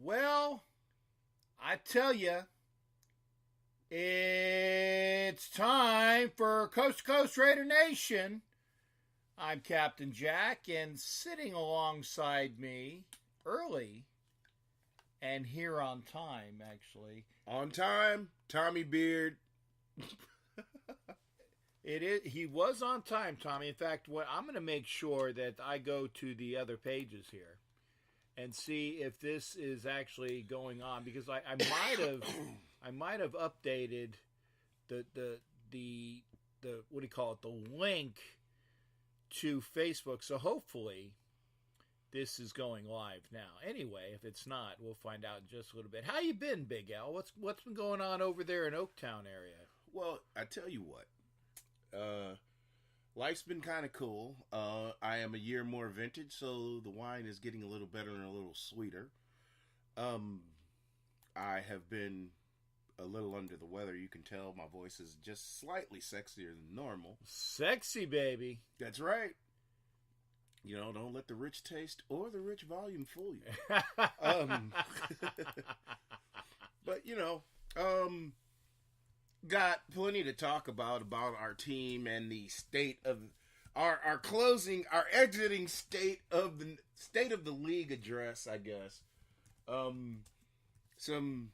Well, I tell you, it's time for Coast to Coast Raider Nation. I'm Captain Jack, and sitting alongside me early and here on time, actually. On time, Tommy Beard. He was on time, Tommy. In fact, I'm going to make sure that I go to the other pages here and see if this is actually going on, because I might have updated the what do you call it, the link to Facebook. So hopefully this is going live now. Anyway, if it's not, we'll find out in just a little bit. How you been, Big L? What's been going on over there in Oaktown area? Well, I tell you what. Life's been kind of cool. I am a year more vintage, so the wine is getting a little better and a little sweeter. I have been a little under the weather. You can tell my voice is just slightly sexier than normal. Sexy, baby. That's right. You know, don't let the rich taste or the rich volume fool you. But, you know, got plenty to talk about our team and the state of our exiting state of the league address, I guess. Some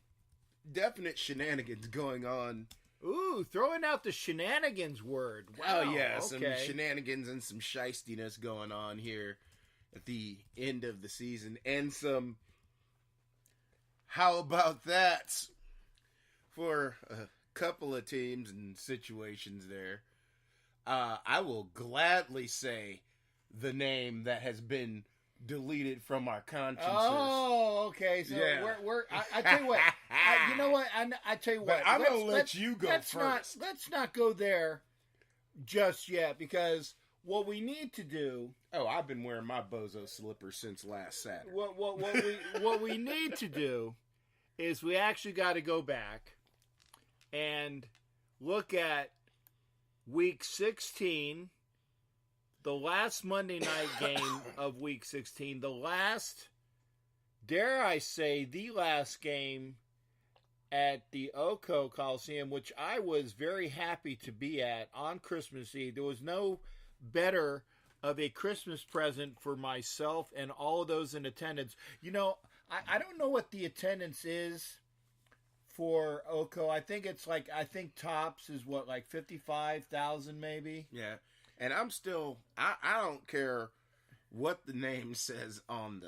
definite shenanigans going on. Ooh, throwing out the shenanigans word. Wow, oh yeah, okay. Some shenanigans and some shystiness going on here at the end of the season, and some how about that for couple of teams and situations there. I will gladly say the name that has been deleted from our consciences. Oh, okay. So yeah. I tell you what. You know what? I tell you what. But I'm gonna let you go first. Let's not go there just yet, because what we need to do. Oh, I've been wearing my bozo slippers since last Saturday. What we need to do is we actually got to go back and look at week 16, the last Monday night game of week 16, the last, dare I say, the last game at the Oco Coliseum, which I was very happy to be at on Christmas Eve. There was no better of a Christmas present for myself and all of those in attendance. You know, I don't know what the attendance is for Oco. I think tops is what, like 55,000 maybe? Yeah. And I'm still, I don't care what the name says on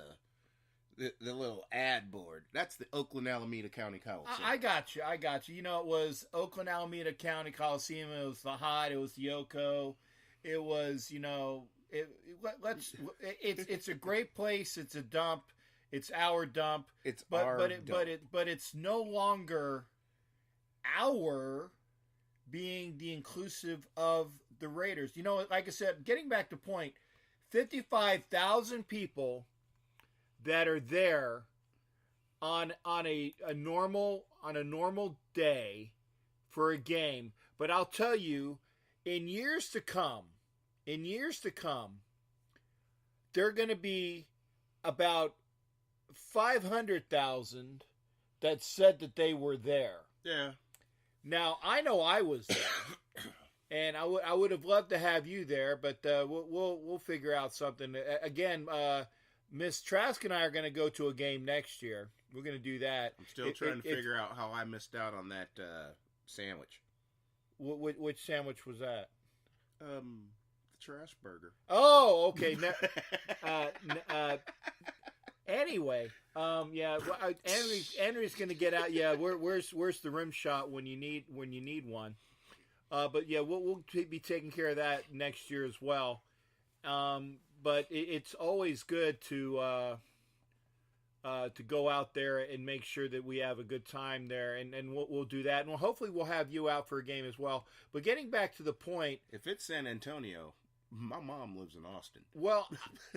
the little ad board. That's the Oakland Alameda County Coliseum. I got you. You know, it was Oakland Alameda County Coliseum. It was the Hot. It was the Oco. It was, you know, it's a great place. It's a dump. It's our dump. But it's no longer our being the inclusive of the Raiders. You know, like I said, getting back to point, 55,000 people that are there on a normal day for a game. But I'll tell you, in years to come, they're going to be about 500,000 that said that they were there. Yeah. Now, I know I was there, and I would have loved to have you there, but we'll figure out something. Again, Miss Trask and I are going to go to a game next year. We're going to do that. I'm still trying to figure out how I missed out on that sandwich. Which sandwich was that? The trash burger. Oh, okay. Anyway, yeah. Henry's going to get out. Yeah, where's the rim shot when you need one? But yeah, we'll be taking care of that next year as well. But it's always good to go out there and make sure that we have a good time there, and we'll do that, and hopefully we'll have you out for a game as well. But getting back to the point, if it's San Antonio, my mom lives in Austin. Well,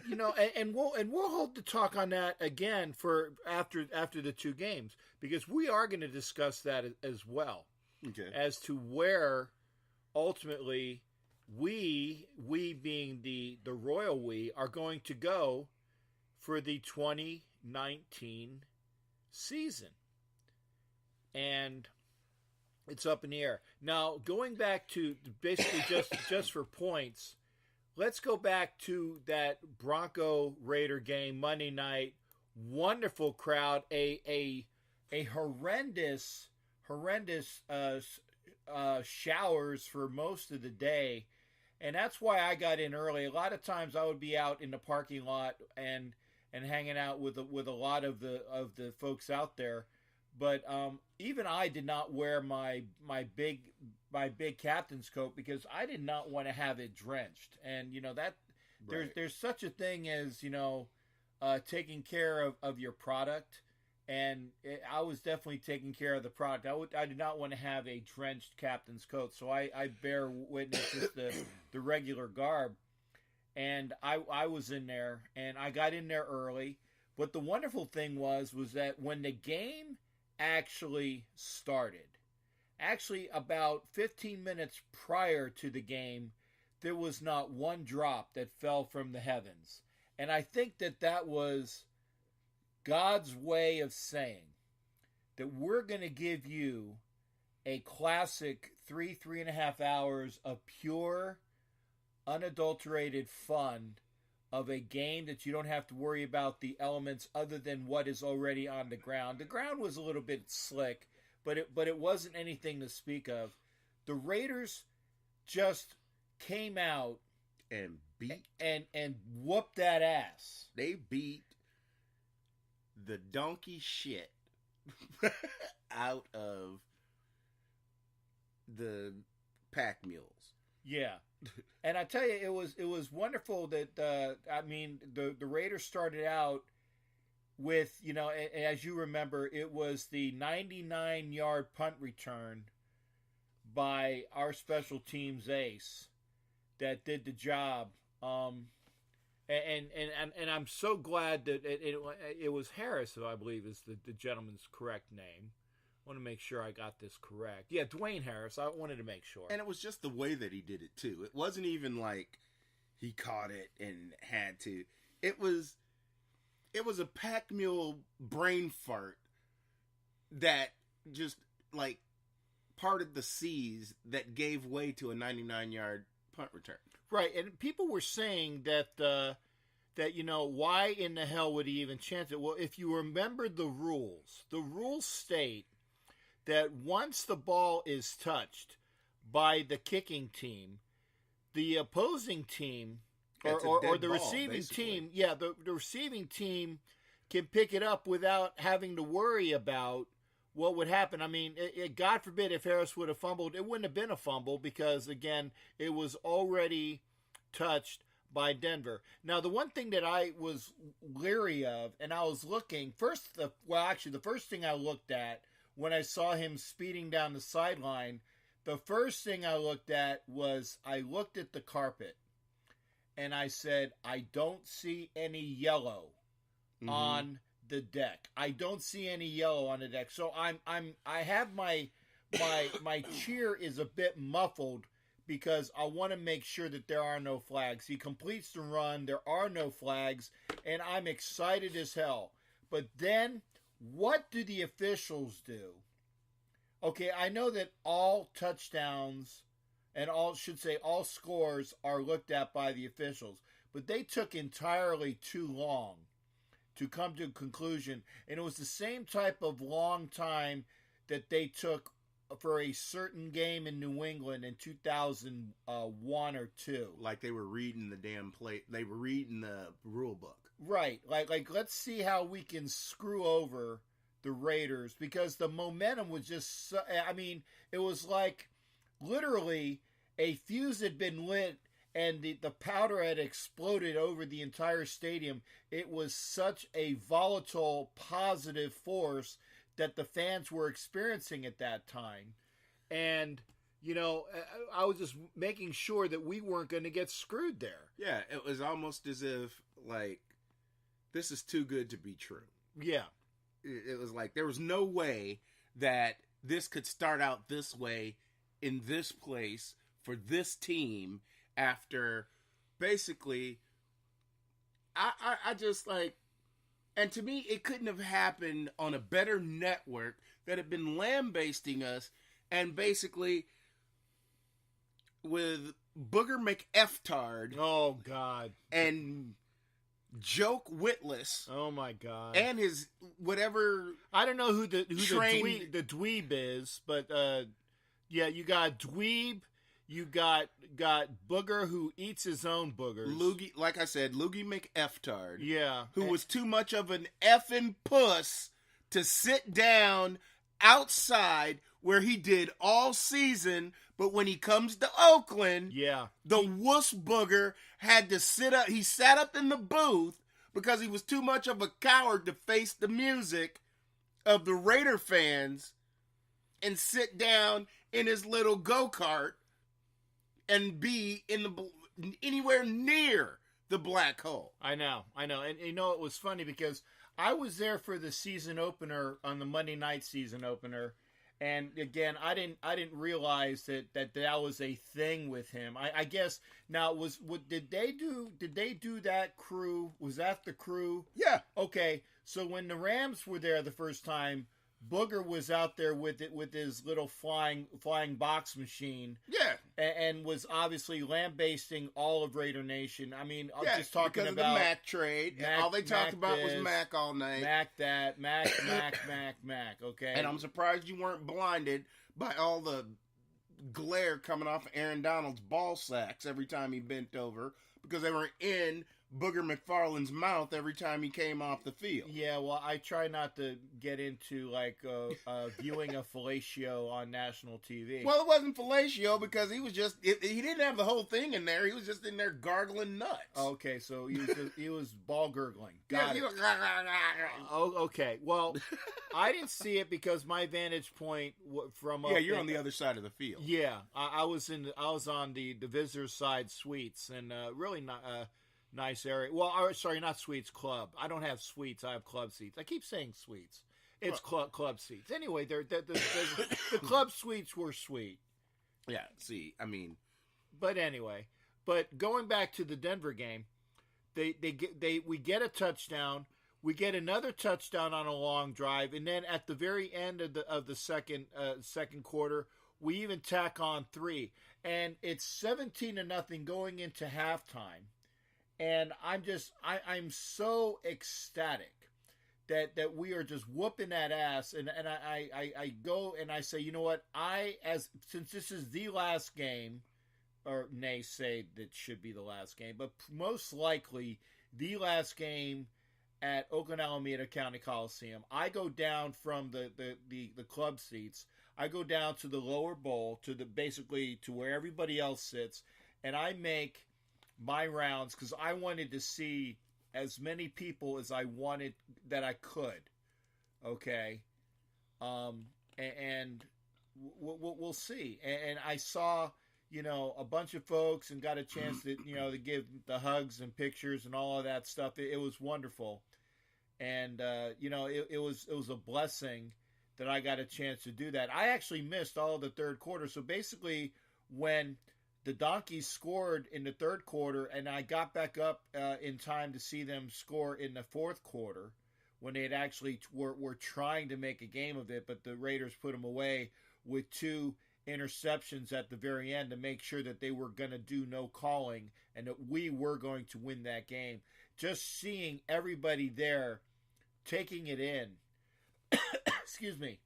you know, and we'll hold the talk on that again for after the two games, because we are going to discuss that as well. Okay. As to where ultimately we being the royal we are going to go for the 2019 season. And it's up in the air. Now, going back to basically just for points, let's go back to that Bronco Raider game Monday night. Wonderful crowd. A horrendous showers for most of the day, and that's why I got in early. A lot of times I would be out in the parking lot and hanging out with a lot of the folks out there. But even I did not wear my big captain's coat because I did not want to have it drenched. And that Right. there's such a thing as taking care of your product, and I was definitely taking care of the product. I did not want to have a drenched captain's coat, so I bear witness just the regular garb, and I was in there, and I got in there early. But the wonderful thing was that when the game actually started, actually about 15 minutes prior to the game, there was not one drop that fell from the heavens. And I think that was God's way of saying that we're going to give you a classic 3.5 hours of pure, unadulterated fun of a game that you don't have to worry about the elements other than what is already on the ground. The ground was a little bit slick, but it wasn't anything to speak of. The Raiders just came out And beat. and whooped that ass. They beat the donkey shit out of the pack mules. Yeah. And I tell you, it was wonderful that the Raiders started out with, as you remember, it was the 99-yard punt return by our special teams ace that did the job. And I'm so glad that it was Harris, who I believe is the gentleman's correct name. I want to make sure I got this correct. Yeah, Dwayne Harris. I wanted to make sure. And it was just the way that he did it too. It wasn't even like he caught it and had to. It was a pack mule brain fart that just like parted the seas that gave way to a 99-yard punt return. Right, and people were saying that why in the hell would he even chance it? Well, if you remember the rules state that once the ball is touched by the kicking team, the opposing team or the receiving team, the receiving team can pick it up without having to worry about what would happen. I mean, God forbid if Harris would have fumbled, it wouldn't have been a fumble because, again, it was already touched by Denver. Now, the one thing that I was leery of, and I was looking, the first thing I looked at when I saw him speeding down the sideline, the first thing I looked at was I looked at the carpet, and I said, I don't see any yellow on the deck. I don't see any yellow on the deck. So I have my cheer is a bit muffled because I want to make sure that there are no flags. He completes the run, there are no flags, and I'm excited as hell. But then what do the officials do? Okay, I know that all touchdowns and all scores are looked at by the officials, but they took entirely too long to come to a conclusion, and it was the same type of long time that they took for a certain game in New England in 2001 or 2. Like they were reading the damn plate. They were reading the rule book. Right. Like let's see how we can screw over the Raiders because the momentum was just it was like literally a fuse had been lit and the powder had exploded over the entire stadium. It was such a volatile, positive force that the fans were experiencing at that time. And, I was just making sure that we weren't going to get screwed there. Yeah, it was almost as if, like, this is too good to be true. Yeah. It was like there was no way that this could start out this way in this place for this team after basically I just like And to me, it couldn't have happened on a better network that had been lambasting us and basically with Booger McEftard Oh God. and Joke Witless Oh my God. and his whatever. I don't know who the Trained- the dweeb is, but yeah, you got dweeb, you got Booger who eats his own boogers. Loogie, like I said, Loogie McEftard, Yeah. who was too much of an effing puss to sit down outside where he did all season, but when he comes to Oakland, Yeah. the wuss booger had to sit up. He sat up in the booth because he was too much of a coward to face the music of the Raider fans and sit down in his little go-kart and be anywhere near the black hole. I know. And you know, it was funny because I was there for the season opener on the Monday night season opener. And again, I didn't realize that was a thing with him. I guess now did they do that crew? Was that the crew? Yeah. Okay, so when the Rams were there the first time, Booger was out there with his little flying box machine. Yeah. And was obviously lambasting all of Raider Nation. I mean, Yeah, just talking because about of the Mac trade. Mac- all they talked Mac about was this, Mac all night. Mac that, Mac. Okay, And I'm surprised you weren't blinded by all the glare coming off of Aaron Donald's ball sacks every time he bent over, because they were in Booger McFarland's mouth every time he came off the field. Yeah, well, I try not to get into like viewing a fellatio on national TV. Well, it wasn't fellatio because he was just he didn't have the whole thing in there. He was just in there gargling nuts. Okay, so he was ball gurgling. Yeah, Got it. Oh, okay. Well, I didn't see it because my vantage point from yeah, you're on the other side of the field. Yeah, I was on the visitor side suites and really not. Nice area. Well, sorry, not suites, club. I don't have suites. I have club seats. I keep saying suites. It's club seats. Anyway, the club suites were sweet. Yeah, see, I mean. But anyway, going back to the Denver game, we get a touchdown. We get another touchdown on a long drive, and then at the very end of the second quarter, we even tack on 3, and it's 17-0 going into halftime. And I'm so ecstatic that we are just whooping that ass. And I go and I say, you know what? Since this is the last game, or nay, say that should be the last game, but most likely the last game at Oakland Alameda County Coliseum, I go down from the club seats. I go down to the lower bowl basically to where everybody else sits, and I make my rounds because I wanted to see as many people as I wanted that I could. Okay, and we'll see. And I saw a bunch of folks and got a chance to to give the hugs and pictures and all of that stuff. It was wonderful, and it was a blessing that I got a chance to do that. I actually missed all of the third quarter, so basically when the Donkeys scored in the third quarter, and I got back up in time to see them score in the fourth quarter when they had actually were trying to make a game of it, but the Raiders put them away with 2 interceptions at the very end to make sure that they were going to do no calling and that we were going to win that game. Just seeing everybody there taking it in, excuse me,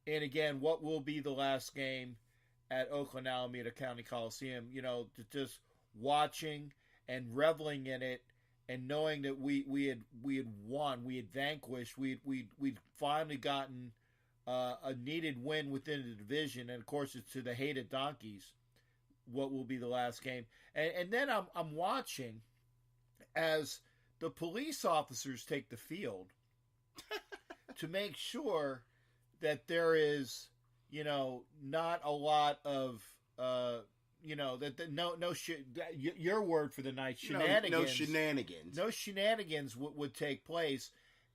and again, what will be the last game at Oakland Alameda County Coliseum, just watching and reveling in it and knowing that we had won, we had vanquished, we'd finally gotten a needed win within the division, and of course it's to the hated Donkeys. What will be the last game, and then I'm watching as the police officers take the field to make sure that there is not a lot of your word for the night, shenanigans. No shenanigans. No shenanigans would take place.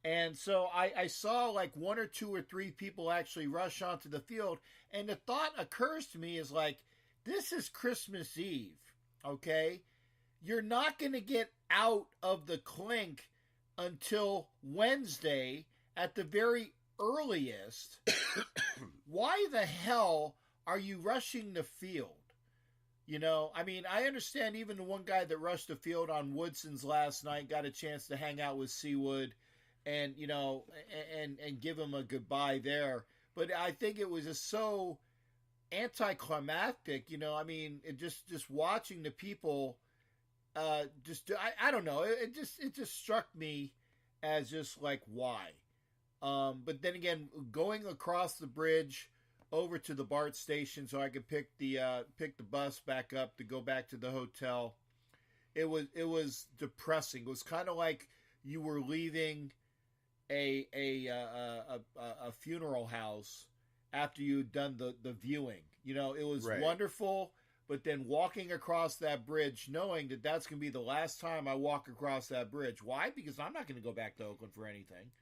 And so I saw like 1 or 2 or 3 people actually rush onto the field, and the thought occurs to me is like, this is Christmas Eve, okay? You're not going to get out of the clink until Wednesday at the very earliest. Why the hell are you rushing the field? You know, I mean, I understand even the one guy that rushed the field on Woodson's last night got a chance to hang out with Seawood and, you know, and give him a goodbye there. But I think it was just so anticlimactic, you know. I mean, just watching the people, I don't know. It just struck me as just like, why? But then again, going across the bridge over to the BART station so I could pick the bus back up to go back to the hotel. It was depressing. It was kind of like you were leaving a funeral house after you'd done the viewing. You know, it was wonderful, but then walking across that bridge, knowing that that's going to be the last time I walk across that bridge. Why? Because I'm not going to go back to Oakland for anything.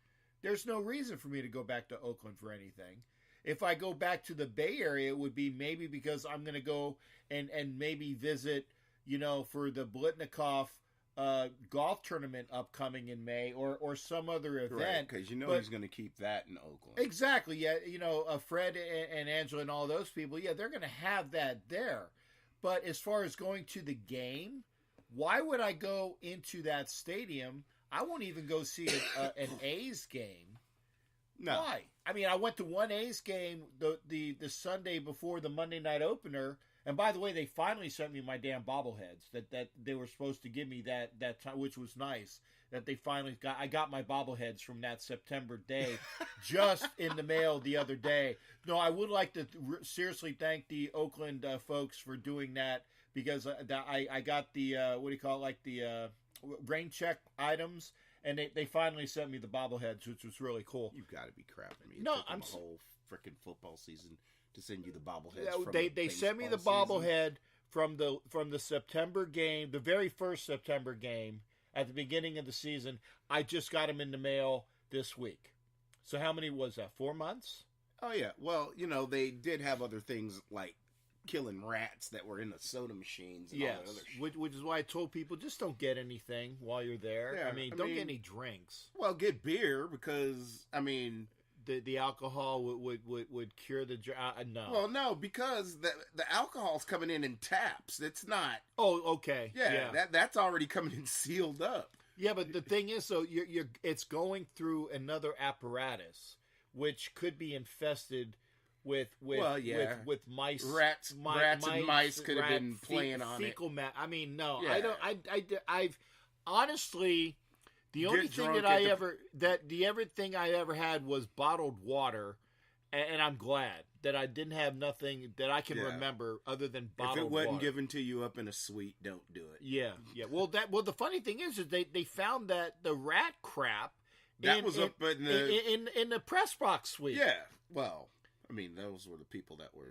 There's no reason for me to go back to Oakland for anything. If I go back to the Bay Area, it would be maybe because I'm going to go and maybe visit, you know, for the Blitnikoff golf tournament upcoming in May or some other event. Right, because you know he's going to keep that in Oakland. Exactly, yeah. You know, Fred and Angela and all those people, yeah, they're going to have that there. But as far as going to the game, why would I go into that stadium? I won't even go see an A's game. No. Why? I mean, I went to one A's game the Sunday before the Monday night opener, and by the way, they finally sent me my damn bobbleheads that they were supposed to give me that time, which was nice. That they finally got. I got my bobbleheads from that September day, just in the mail the other day. No, I would like to seriously thank the Oakland folks for doing that because I got the what do you call it, like the rain check items. And they finally sent me the bobbleheads, which was really cool. You've got to be crapping me. No, I'm a whole freaking football season to send you the bobbleheads. Yeah, they sent me the bobblehead from the September game, the very first September game at the beginning of the season. I just got them in the mail this week. So how many was that? 4 months? Oh yeah. Well, you know they did have other things like killing rats that were in the soda machines and all that other shit. Which is why I told people just don't get anything while you're there. Yeah, I mean, don't get any drinks. Well, get beer because I mean the alcohol would cure the no. Well, no, because the alcohol's coming in taps. It's not. Oh, okay. Yeah. That's already coming in sealed up. Yeah, but the thing is, though, it's going through another apparatus, which could be infested with mice. Rats and mice could have been playing on fecal it. I mean, no, Yeah. I don't. I've honestly, the only thing that everything I ever had was bottled water, and I'm glad that I didn't have nothing that I can remember other than bottled water. If it wasn't given to you up in a suite, don't do it. Yeah. Well, the funny thing is they found that the rat crap was up in the press box suite. Yeah. Well, I mean, those were the people that were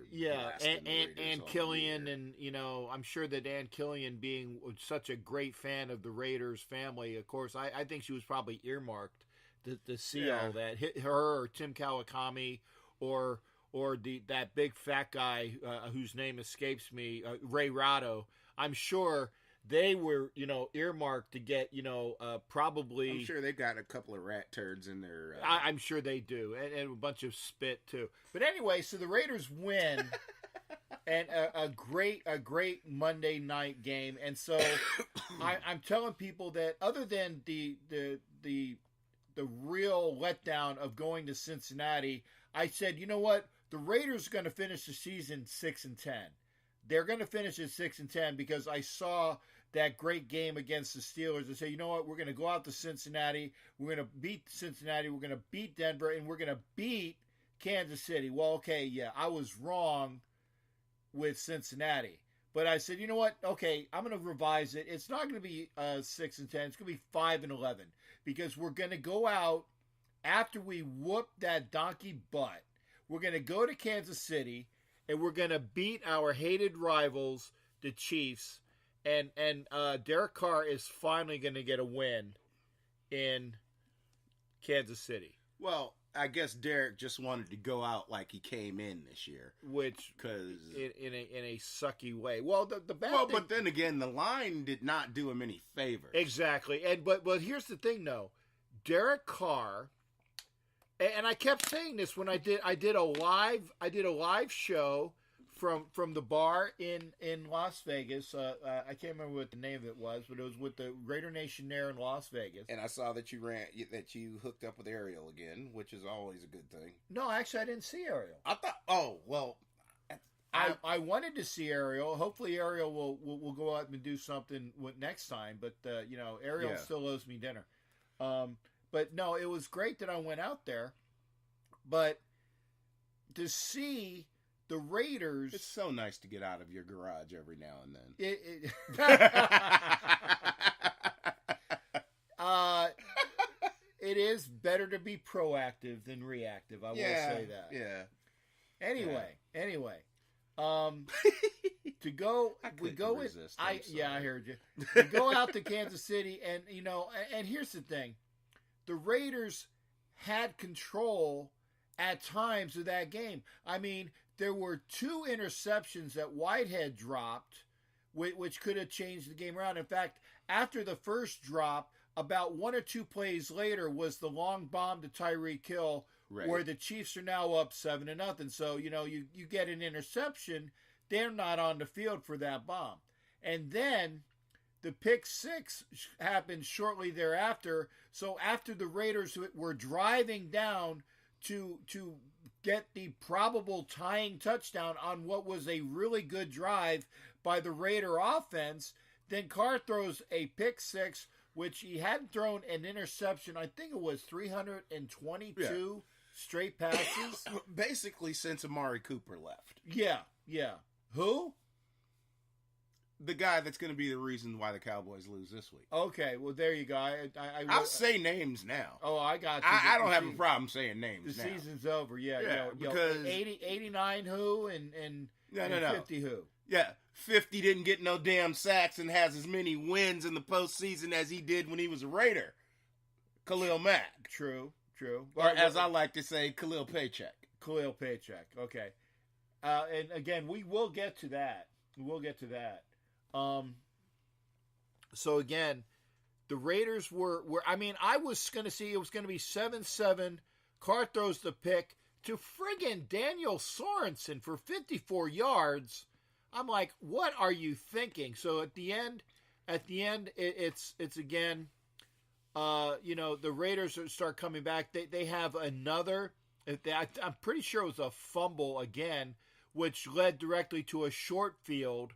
and Killian, and you know, I'm sure that Ann Killian, being such a great fan of the Raiders family, of course, I think she was probably earmarked to see all that. Her or Tim Kawakami or that big fat guy whose name escapes me, Ray Rado. I'm sure they were, you know, earmarked to get, you know, probably. I'm sure they got a couple of rat turds in their. I'm sure they do, and a bunch of spit too. But anyway, so the Raiders win, and a great Monday night game. And so I'm telling people that other than the real letdown of going to Cincinnati, I said, you know what, the Raiders are going to finish the season 6-10. They're going to finish at 6-10 because I saw that great game against the Steelers and say, you know what, we're going to go out to Cincinnati. We're going to beat Cincinnati. We're going to beat Denver, and we're going to beat Kansas City. Well, okay, yeah, I was wrong with Cincinnati. But I said, you know what, okay, I'm going to revise it. It's not going to be 6-10. It's going to be 5-11 because we're going to go out after we whoop that donkey butt. We're going to go to Kansas City, and we're going to beat our hated rivals, the Chiefs. And Derek Carr is finally going to get a win in Kansas City. Well, I guess Derek just wanted to go out like he came in this year, which because in a sucky way. Well, the bad thing, but then again, the line did not do him any favors. Exactly, but here's the thing, though. Derek Carr, and I kept saying this when I did a live show from the bar in Las Vegas. I can't remember what the name of it was, but it was with the Raider Nation there in Las Vegas. And I saw that you hooked up with Ariel again, which is always a good thing. No, actually, I didn't see Ariel. I thought, oh well, I wanted to see Ariel. Hopefully, Ariel will go out and do something next time. But Ariel still owes me dinner. But no, it was great that I went out there. But to see the Raiders, it's so nice to get out of your garage every now and then. It is better to be proactive than reactive. I will say that. Yeah. Anyway. To go, we go with. I heard you. We go out to Kansas City, and and here's the thing: the Raiders had control at times of that game. I mean, there were 2 interceptions that Whitehead dropped, which could have changed the game around. In fact, after the first drop, about 1 or 2 plays later was the long bomb to Tyreek Hill, where the Chiefs are now up 7-0. So you get an interception. They're not on the field for that bomb. And then the pick 6 happened shortly thereafter. So after the Raiders were driving down to get the probable tying touchdown on what was a really good drive by the Raider offense, then Carr throws a pick 6, which he hadn't thrown an interception. I think it was 322 straight passes. Basically since Amari Cooper left. Yeah. Who? The guy that's going to be the reason why the Cowboys lose this week. Okay, well, there you go. I'll say names now. Oh, I got you. I don't have a problem saying names now. The season's over, because 89 who and 50 who? Yeah, 50 didn't get no damn sacks and has as many wins in the postseason as he did when he was a Raider. Khalil Mack. True. Or as I like to say, Khalil Paycheck. Khalil Paycheck, okay. And again, we will get to that. So again, the Raiders were I mean, I was going to see it was going to be 7-7. Carr throws the pick to friggin' Daniel Sorensen for 54 yards. I'm like, what are you thinking? So at the end, it's again, the Raiders start coming back. They have another. I'm pretty sure it was a fumble again, which led directly to a short field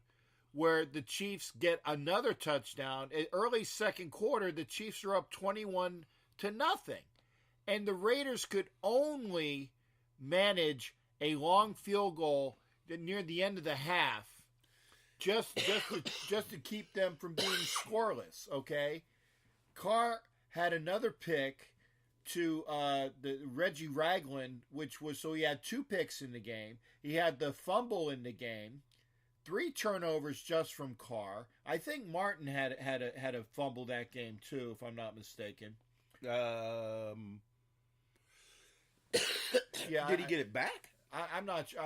where the Chiefs get another touchdown. Early second quarter, the Chiefs are up 21-0. And the Raiders could only manage a long field goal near the end of the half just to keep them from being scoreless, okay? Carr had another pick to the Reggie Ragland, which was, so he had 2 picks in the game. He had the fumble in the game, 3 turnovers just from Carr. I think Martin had a fumble that game too, if I'm not mistaken. Yeah, did he get it back? I'm not sure.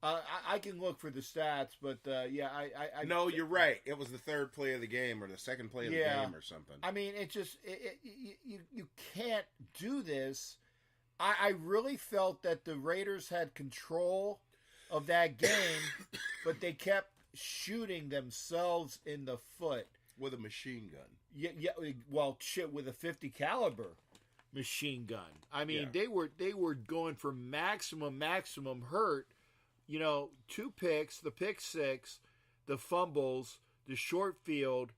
I can look for the stats, but I No, you're right. It was the 3rd play of the game or the 2nd play of the game or something. I mean, you can't do this. I really felt that the Raiders had control of that game, but they kept shooting themselves in the foot with a machine gun. Yeah. Well, shit, with a .50 caliber machine gun. I mean, they were going for maximum hurt. 2 picks, the pick 6, the fumbles, the short field,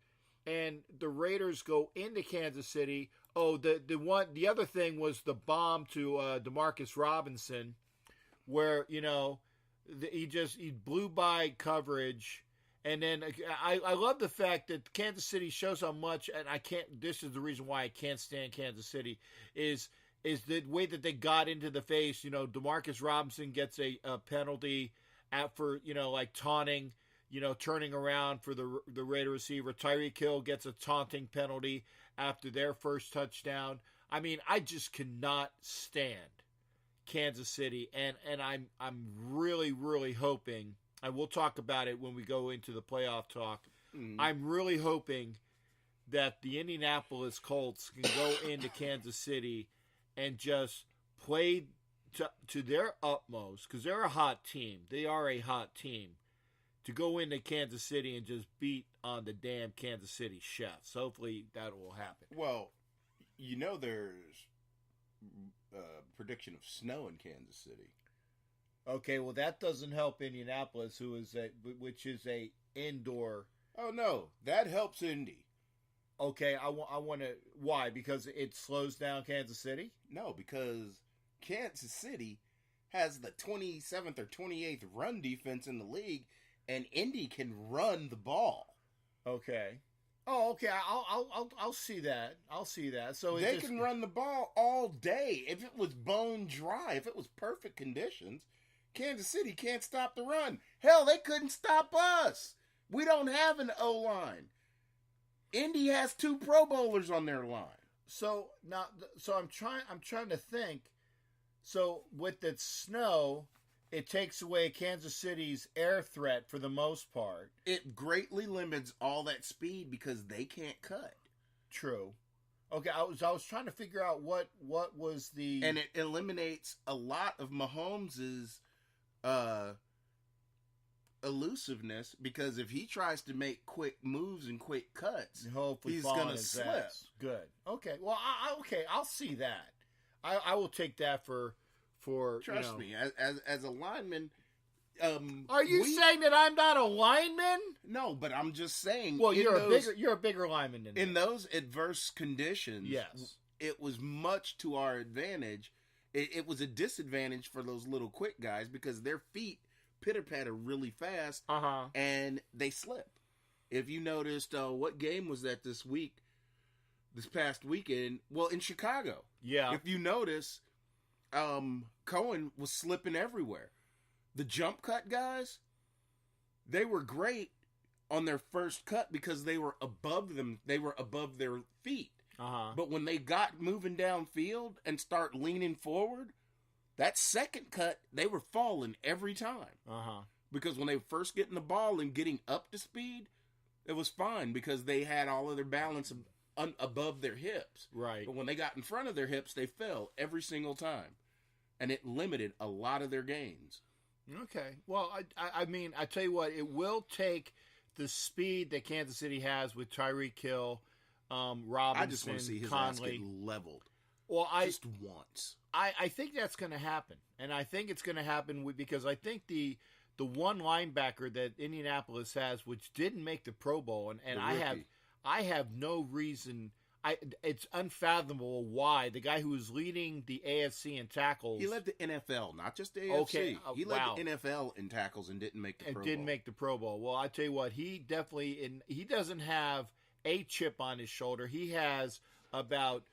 and the Raiders go into Kansas City. Oh, the other thing was the bomb to Demarcus Robinson, where he blew by coverage, and then I love the fact that Kansas City shows how much, and I can't. This is the reason why I can't stand Kansas City is the way that they got into the face. Demarcus Robinson gets a penalty for taunting, turning around for the Raider receiver. Tyreek Hill gets a taunting penalty after their first touchdown. I mean, I just cannot stand Kansas City, and I'm really, really hoping, and we'll talk about it when we go into the playoff talk. I'm really hoping that the Indianapolis Colts can go into Kansas City and just play to their utmost, because they're a hot team. They are a hot team. To go into Kansas City and just beat on the damn Kansas City Chefs. Hopefully that will happen. Well, there's a prediction of snow in Kansas City. Okay, well that doesn't help Indianapolis, which is a indoor. Oh no, that helps Indy. Okay, I want to. Why? Because it slows down Kansas City? No, because Kansas City has the 27th or 28th run defense in the league, and Indy can run the ball. Okay. Oh, okay. I'll see that. I'll see that. So they can run the ball all day. If it was bone dry, if it was perfect conditions, Kansas City can't stop the run. Hell, they couldn't stop us. We don't have an O-line. Indy has 2 Pro Bowlers on their line. So now, I'm trying to think. So with the snow, it takes away Kansas City's air threat for the most part. It greatly limits all that speed because they can't cut. True. Okay, I was trying to figure out what was the, and it eliminates a lot of Mahomes's elusiveness, because if he tries to make quick moves and quick cuts, hopefully he's going to slip. Ass. Good. Okay. Well, I'll see that. I will take that for trust me, as a lineman. Are you saying that I'm not a lineman? No, but I'm just saying. Well, you're a bigger lineman than me. In those adverse conditions. Yes, it was much to our advantage. It was a disadvantage for those little quick guys because their feet pitter-patter really fast, and they slip. If you noticed, what game was that this past weekend? Well, in Chicago. Yeah. If you notice, Cohen was slipping everywhere. The jump cut guys, they were great on their first cut because they were above them. They were above their feet. But when they got moving downfield and start leaning forward, that second cut, they were falling every time. Because when they were first getting the ball and getting up to speed, it was fine because they had all of their balance above their hips. Right. But when they got in front of their hips, they fell every single time. And it limited a lot of their gains. Okay. Well, I mean, I tell you what, it will take the speed that Kansas City has with Tyreek Hill, Robinson, I just want to see his Conley. ass get leveled. Well, just once. I think that's going to happen, and I think it's going to happen because I think the one linebacker that Indianapolis has, which didn't make the Pro Bowl, and I have no reason. It's unfathomable why the guy who was leading the AFC in tackles. He led the NFL, not just the AFC. Okay, he led the NFL in tackles and didn't make the Pro Bowl. Didn't make the Pro Bowl. Well, I tell you what, he doesn't have a chip on his shoulder. He has about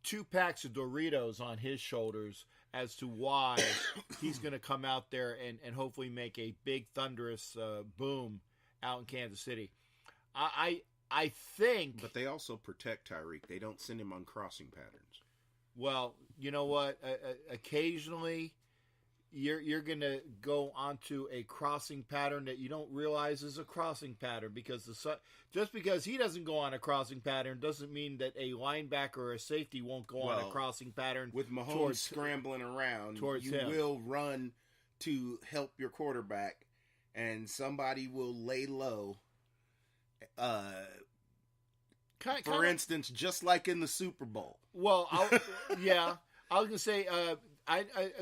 2 packs of Doritos on his shoulders as to why he's going to come out there and hopefully make a big thunderous boom out in Kansas City. I think... But they also protect Tyreek. They don't send him on crossing patterns. Well, you know what? Occasionally, you're going to go onto a crossing pattern that you don't realize is a crossing pattern because just because he doesn't go on a crossing pattern doesn't mean that a linebacker or a safety won't go on a crossing pattern. With Mahomes scrambling around, you will run to help your quarterback, and somebody will lay low. For instance, just like in the Super Bowl. Well, yeah, I was gonna say,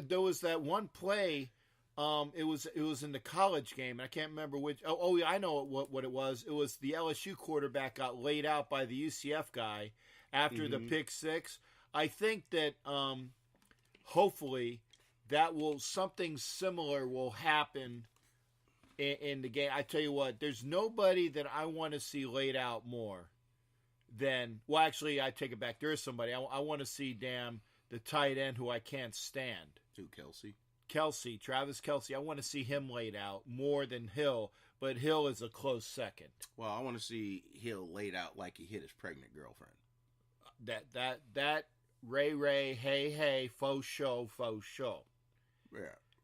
there was that one play. It was in the college game, and I can't remember which. Oh yeah, I know what it was. It was the LSU quarterback got laid out by the UCF guy after the pick six. I think that hopefully something similar will happen in the game. I tell you what, there's nobody that I want to see laid out more than. Well, actually, I take it back. There is somebody I want to see. The tight end who I can't stand. Who, Kelsey? Travis Kelce. I want to see him laid out more than Hill, but Hill is a close second. Well, I want to see Hill laid out like he hit his pregnant girlfriend. That Ray, hey, faux show. Yeah.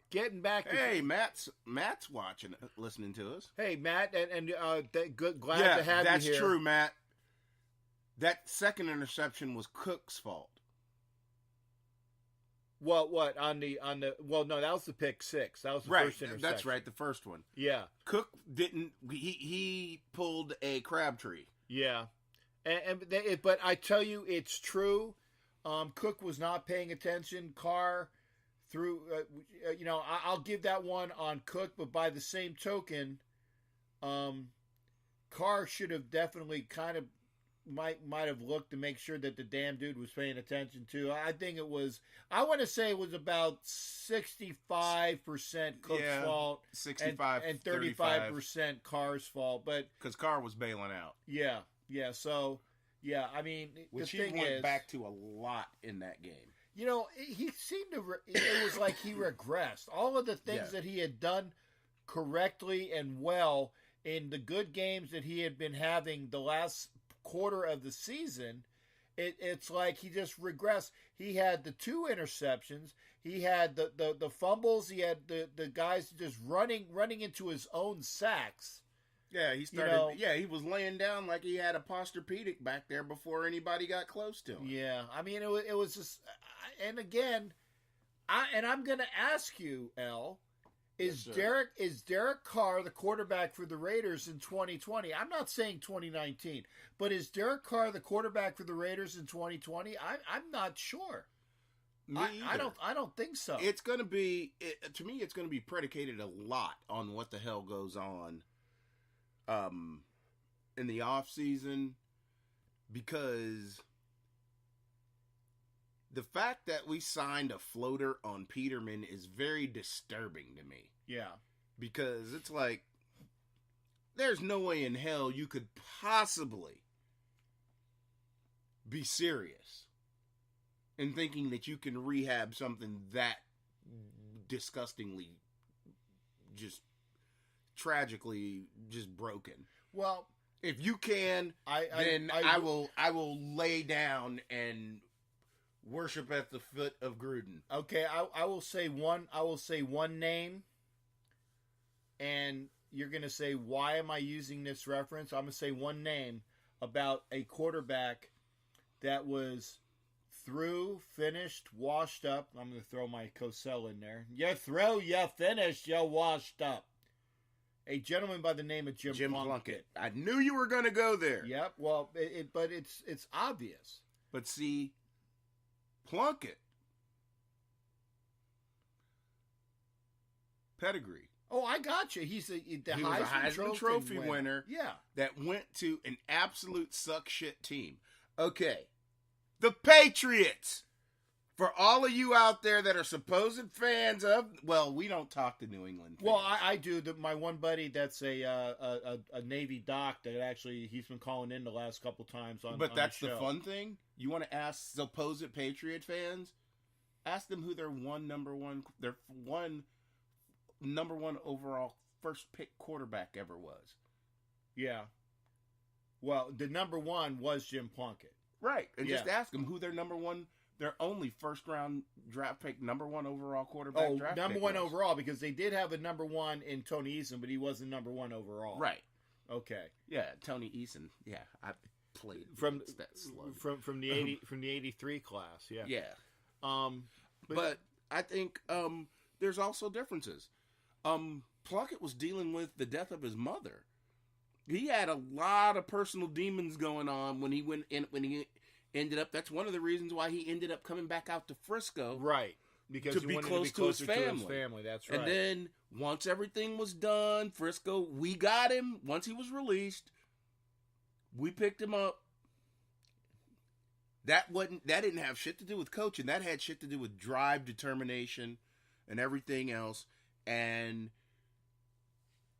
Getting back to... Hey, Matt's watching, listening to us. Hey, Matt, and glad to have you here. That's true, Matt. That second interception was Cook's fault. What on the well, no, that was the pick six. That was the first interception. That's right, the first one. Yeah. Cook didn't. He pulled a Crabtree. Yeah, but I tell you, it's true. Cook was not paying attention. Carr threw. I'll give that one on Cook, but by the same token, Carr should have definitely kind of might have looked to make sure that the damn dude was paying attention too. I think it was. I want to say it was about 65% Cook's fault, 65 and 35% Carr's fault. But because Carr was bailing out. Yeah. So I mean, which the he thing went is, back to a lot in that game. He seemed to. It was like he regressed. All of the things that he had done correctly and well in the good games that he had been having the last quarter of the season, it's like he just regressed. He had the 2 interceptions. He had the fumbles. He had the guys just running into his own sacks. Yeah, he started. He was laying down like he had a posturpedic back there before anybody got close to him. Yeah, I mean it was just, and again, I'm going to ask you, L. Is Derek Carr the quarterback for the Raiders in 2020? I'm not saying 2019, but is Derek Carr the quarterback for the Raiders in 2020? I'm not sure. I don't think so. It's going to be to me. It's going to be predicated a lot on what the hell goes on, in the off season, because the fact that we signed a floater on Peterman is very disturbing to me. Yeah. Because it's like, there's no way in hell you could possibly be serious in thinking that you can rehab something that disgustingly, just tragically, just broken. Well, if you can, then I will lay down and worship at the foot of Gruden. Okay, I will say one name, and you're going to say, why am I using this reference? I'm going to say one name about a quarterback that was through, finished, washed up. I'm going to throw my Cosell in there. You're through, you're finished, you're washed up. A gentleman by the name of Jim Plunkett. I knew you were going to go there. Yep, well, but it's obvious. But see, Plunkett, pedigree. Oh, I got you. He was a Heisman Trophy winner. Yeah, that went to an absolute suck shit team. Okay, the Patriots. For all of you out there that are supposed fans of, well, we don't talk to New England fans. Well, I do. My one buddy that's a Navy doc that actually he's been calling in the last couple times on. But that's the show. The fun thing. You want to ask supposed Patriot fans? Ask them who their one number one overall first pick quarterback ever was. Yeah. Well, the number one was Jim Plunkett. Right, and just ask them who their only first round draft pick, number one overall quarterback. Draft number pick one was. Overall, because they did have a number one in Tony Eason, but he wasn't number one overall. Right. Okay. Yeah, Tony Eason. Yeah, I played from that slug. from the 83 class. Yeah. Yeah. But I think there's also differences. Plunkett was dealing with the death of his mother. He had a lot of personal demons going on when he ended up. That's one of the reasons why he ended up coming back out to Frisco. Right. Because to be close to his family. That's right. And then once everything was done, Frisco, we got him. Once he was released, we picked him up. That didn't have shit to do with coaching. That had shit to do with drive, determination, and everything else. And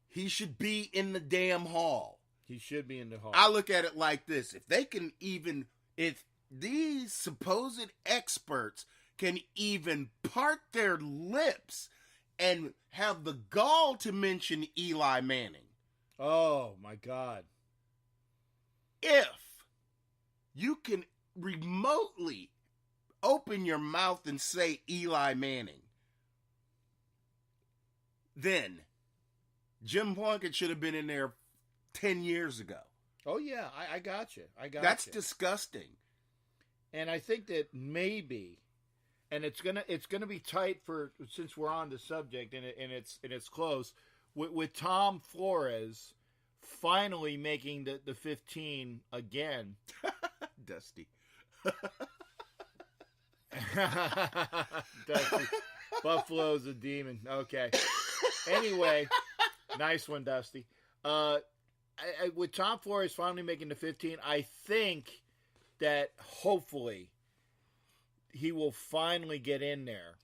he should be in the damn hall. He should be in the hall. I look at it like this. If these supposed experts can even part their lips and have the gall to mention Eli Manning. Oh, my God. If you can remotely open your mouth and say Eli Manning, then Jim Plunkett should have been in there 10 years ago. Oh yeah, I got you. That's disgusting. And I think that maybe, and it's gonna be tight for since we're on the subject and it's close with Tom Flores finally making the 15 again. Dusty. Dusty. Buffalo's a demon. Okay. Anyway, nice one, Dusty. With Tom Flores finally making the 15, I think that hopefully he will finally get in there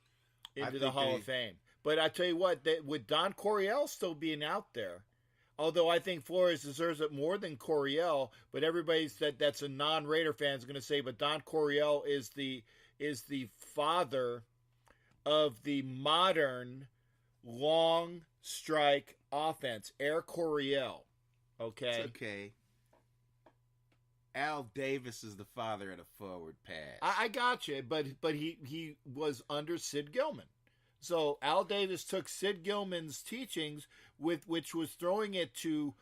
into the Hall of Fame. But I tell you what, that with Don Coryell still being out there, although I think Flores deserves it more than Coryell, but everybody's that's a non-Raider fan is going to say, but Don Coryell is the father of the modern long strike offense, Air Coryell. Okay. It's okay. Al Davis is the father of the forward pass. I got you, but he was under Sid Gilman. So Al Davis took Sid Gilman's teachings, which was throwing it to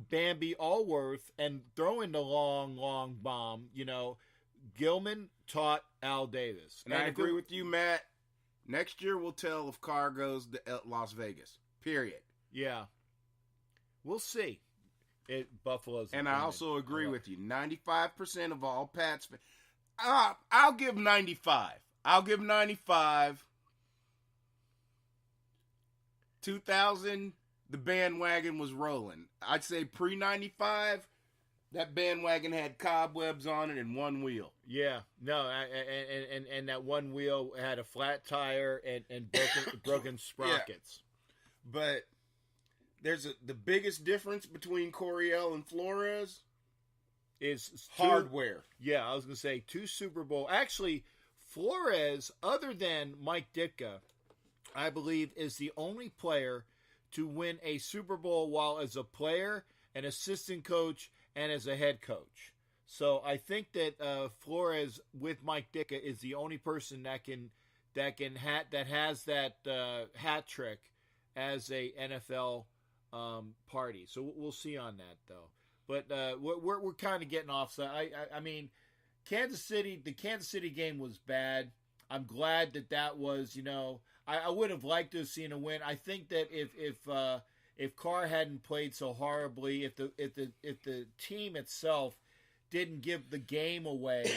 Bambi Allworth and throwing the long bomb. You know, Gilman taught Al Davis. And I agree with you, Matt. Next year we'll tell if Carr goes to Las Vegas. Period. Yeah. We'll see. Buffalo's. And I also agree with you. 95% of all Pats fans. I'll give 95. 2000, the bandwagon was rolling. I'd say pre-95, that bandwagon had cobwebs on it and one wheel. Yeah, no, and that one wheel had a flat tire and broken sprockets. Yeah. But there's the biggest difference between Coryell and Flores is hardware. Yeah, I was going to say 2 Super Bowl. Actually, Flores, other than Mike Ditka, I believe is the only player to win a Super Bowl while as a player, an assistant coach, and as a head coach. So I think that Flores with Mike Ditka is the only person that has that hat trick as a NFL party. So we'll see on that though. But we're kind of getting off. So I mean, the Kansas City game was bad. I'm glad that was, you know, I would have liked to have seen a win. I think that if Carr hadn't played so horribly, if the team itself didn't give the game away,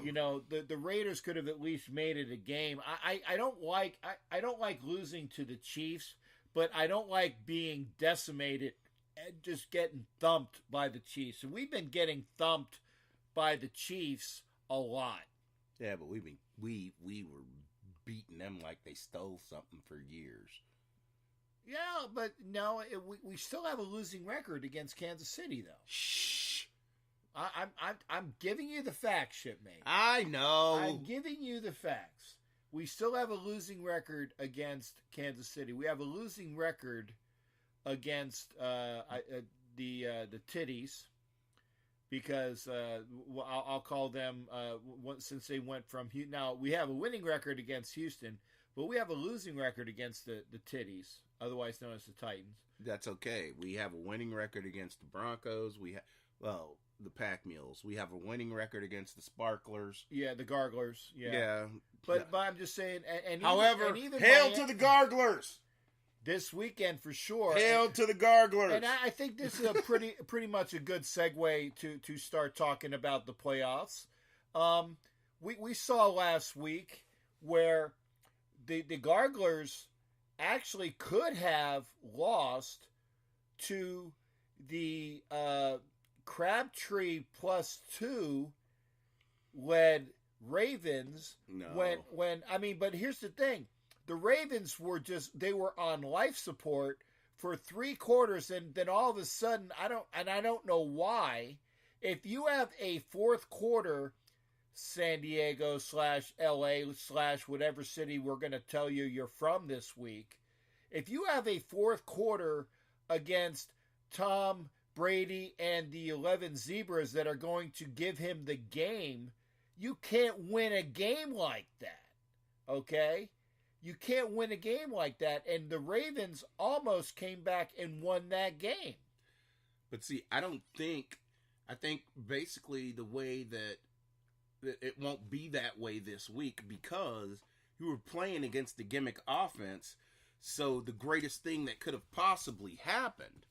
you know, the Raiders could have at least made it a game. I don't like losing to the Chiefs, but I don't like being decimated and just getting thumped by the Chiefs. And we've been getting thumped by the Chiefs a lot. Yeah, but we were beating them like they stole something for years. Yeah, but no, we still have a losing record against Kansas City, though. Shh. I'm giving you the facts, shipmate. I know. I'm giving you the facts. We still have a losing record against Kansas City. We have a losing record against the Titties, because I'll call them since they went from Houston. Now we have a winning record against Houston, but we have a losing record against the Titties, otherwise known as the Titans. That's okay. We have a winning record against the Broncos. The Pack Mules. We have a winning record against the Sparklers. Yeah, the Garglers. Yeah. But I'm just saying. And however, even hail to the Garglers. This weekend for sure. Hail to the Garglers. And I think this is a pretty much a good segue to start talking about the playoffs. We saw last week where the Garglers actually could have lost to the Crabtree +2 led Ravens. No. But here's the thing. The Ravens were on life support for 3 quarters, and then all of a sudden, I don't know why. If you have a fourth quarter, San Diego /LA / whatever city we're going to tell you you're from this week, if you have a fourth quarter against Tom Brady and the 11 Zebras that are going to give him the game, you can't win a game like that. Okay? You can't win a game like that. And the Ravens almost came back and won that game. But see, I don't think I think basically the way that it won't be that way this week because you were playing against the gimmick offense. So the greatest thing that could have possibly happened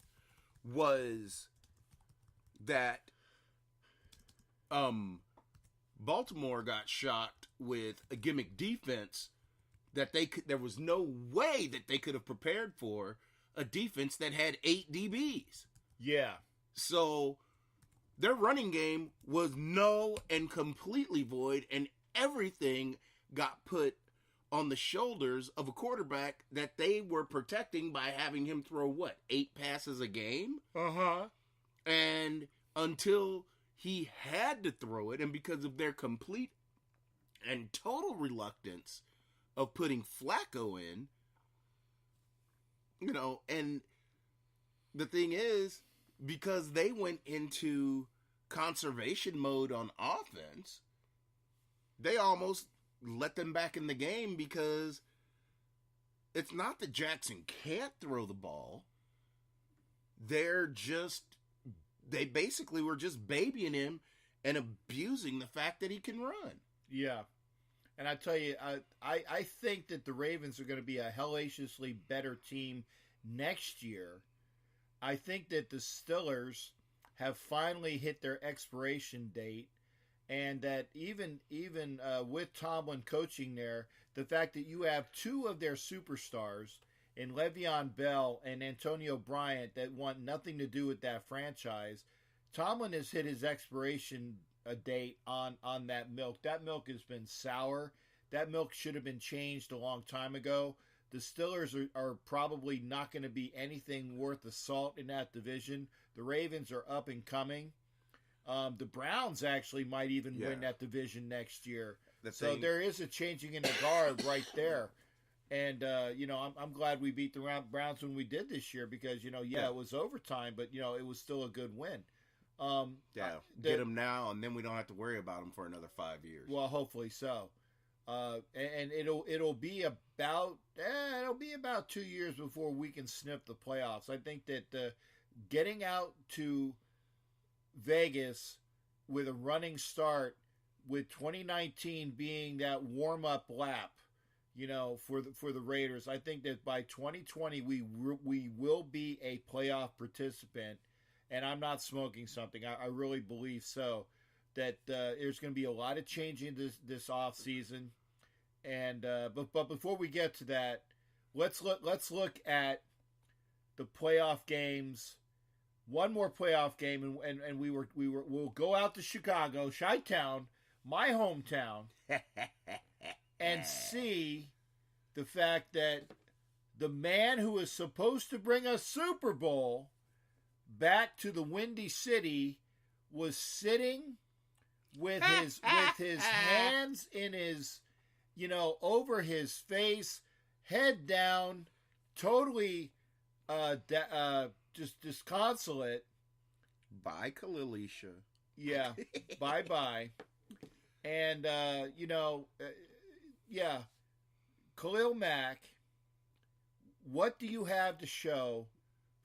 was that Baltimore got shocked with a gimmick defense that there was no way that they could have prepared for a defense that had 8 DBs. Yeah. So their running game was null and completely void, and everything got put on the shoulders of a quarterback that they were protecting by having him throw, 8 passes a game? Uh-huh. And until he had to throw it, and because of their complete and total reluctance of putting Flacco in, and the thing is, because they went into conservation mode on offense, they almost let them back in the game because it's not that Jackson can't throw the ball. They basically were just babying him and abusing the fact that he can run. Yeah. And I tell you, I think that the Ravens are going to be a hellaciously better team next year. I think that the Steelers have finally hit their expiration date, and that even with Tomlin coaching there, the fact that you have 2 of their superstars in Le'Veon Bell and Antonio Bryant that want nothing to do with that franchise, Tomlin has hit his expiration date on that milk. That milk has been sour. That milk should have been changed a long time ago. The Steelers are probably not going to be anything worth the salt in that division. The Ravens are up and coming. The Browns actually might even win that division next year. So there is a changing in the guard right there. And, I'm glad we beat the Browns when we did this year because, it was overtime, but, it was still a good win. Get them now, and then we don't have to worry about them for another 5 years. Well, hopefully so. And it'll be about 2 years before we can sniff the playoffs. I think that getting out to Vegas with a running start, with 2019 being that warm up lap, for the Raiders, I think that by 2020 we will be a playoff participant. And I'm not smoking something. I really believe so. That there's going to be a lot of changing this off season. And but before we get to that, let's look at the playoff games. One more playoff game, and we'll go out to Chicago, Chi-Town, my hometown, and see the fact that the man who is supposed to bring us Super Bowl back to the Windy City was sitting with his hands in his, over his face, head down, totally just disconsolate. Bye, Kalilisha. Yeah, bye. And Khalil Mack, what do you have to show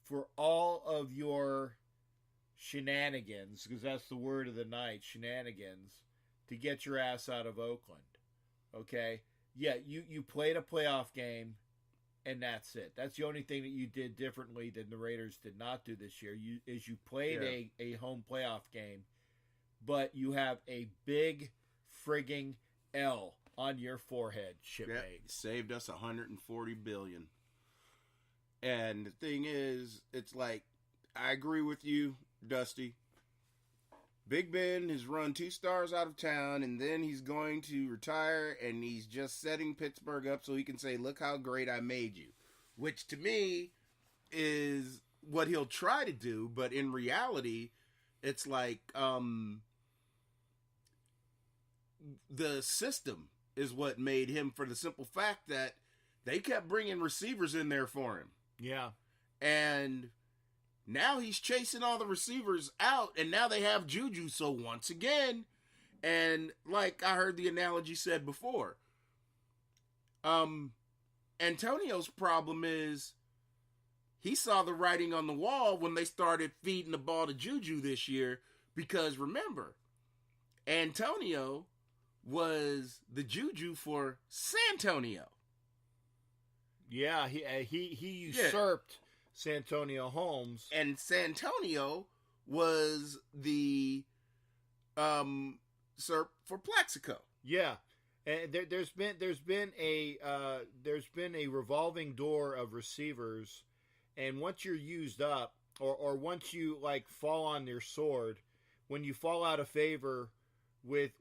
for all of your shenanigans, because that's the word of the night, shenanigans, to get your ass out of Oakland? Okay? Yeah, you played a playoff game, and that's it. That's the only thing that you did differently than the Raiders did not do this year. You played a home playoff game, but you have a big frigging L on your forehead, shipmate. Yeah, saved us $140 billion. And the thing is, it's like, I agree with you, Dusty. Big Ben has run 2 stars out of town, and then he's going to retire, and he's just setting Pittsburgh up so he can say, look how great I made you. Which, to me, is what he'll try to do, but in reality, it's like, the system is what made him, for the simple fact that they kept bringing receivers in there for him. Yeah. And now he's chasing all the receivers out, and now they have Juju. So once again, and like I heard the analogy said before, Antonio's problem is he saw the writing on the wall when they started feeding the ball to Juju this year, Because remember, Antonio was the juju for Santonio. Yeah, he usurped Santonio Holmes. And Santonio was the SERP for Plaxico. Yeah, and there's been a revolving door of receivers, and once you're used up, or once you like fall on your sword, when you fall out of favor with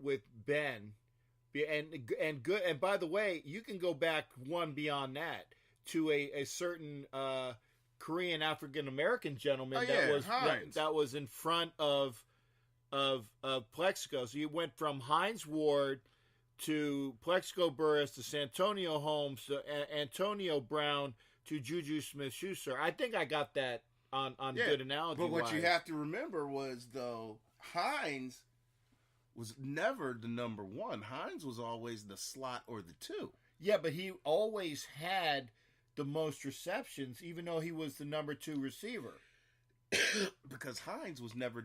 Ben, and good. And by the way, you can go back one beyond that to a certain Korean African American gentleman that was in front of Plexico. So you went from Hines Ward to Plexico Burris to Santonio Holmes to Antonio Brown to Juju Smith-Schuster. I think I got that on good analogy. But what you have to remember was, though, Hines was never the number one. Hines was always the slot or the two. Yeah, but he always had the most receptions, even though he was the number two receiver. Because Hines was never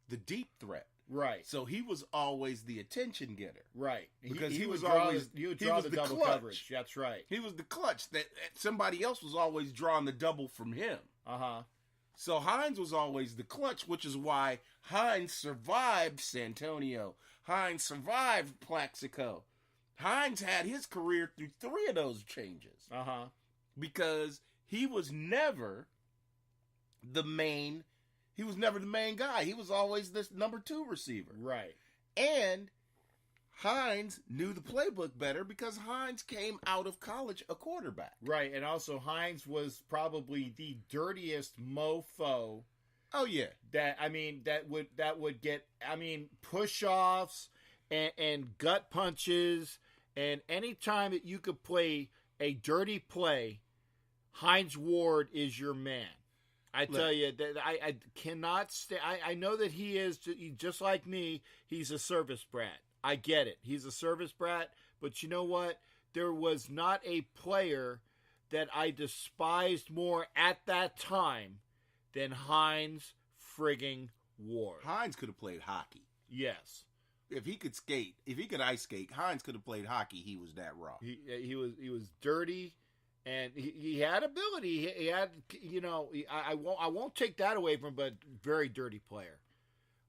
the deep threat. Right. So he was always the attention getter. Right. Because he was draw always the double clutch. coverage. That's right. He was the clutch that somebody else was always drawing the double from him. Uh-huh. So Hines was always the clutch, which is why Hines survived Santonio. Hines survived Plaxico. Hines had his career through 3 of those changes. Uh-huh. Because he was never the main guy. He was always this number 2 receiver. Right. And Hines knew the playbook better because Hines came out of college a quarterback. Right, and also Hines was probably the dirtiest mofo. Oh yeah. That would get push-offs and gut punches, and anytime that you could play a dirty play, Hines Ward is your man. I tell you that I cannot stay. I know that he is just like me. He's a service brat. I get it. He's a service brat, but you know what? There was not a player that I despised more at that time than Hines frigging Ward. Hines could have played hockey. Yes. If he could skate, if he could ice skate, Hines could have played hockey. He was that raw. He was dirty. And he had ability. He had, I won't take that away from him, but very dirty player.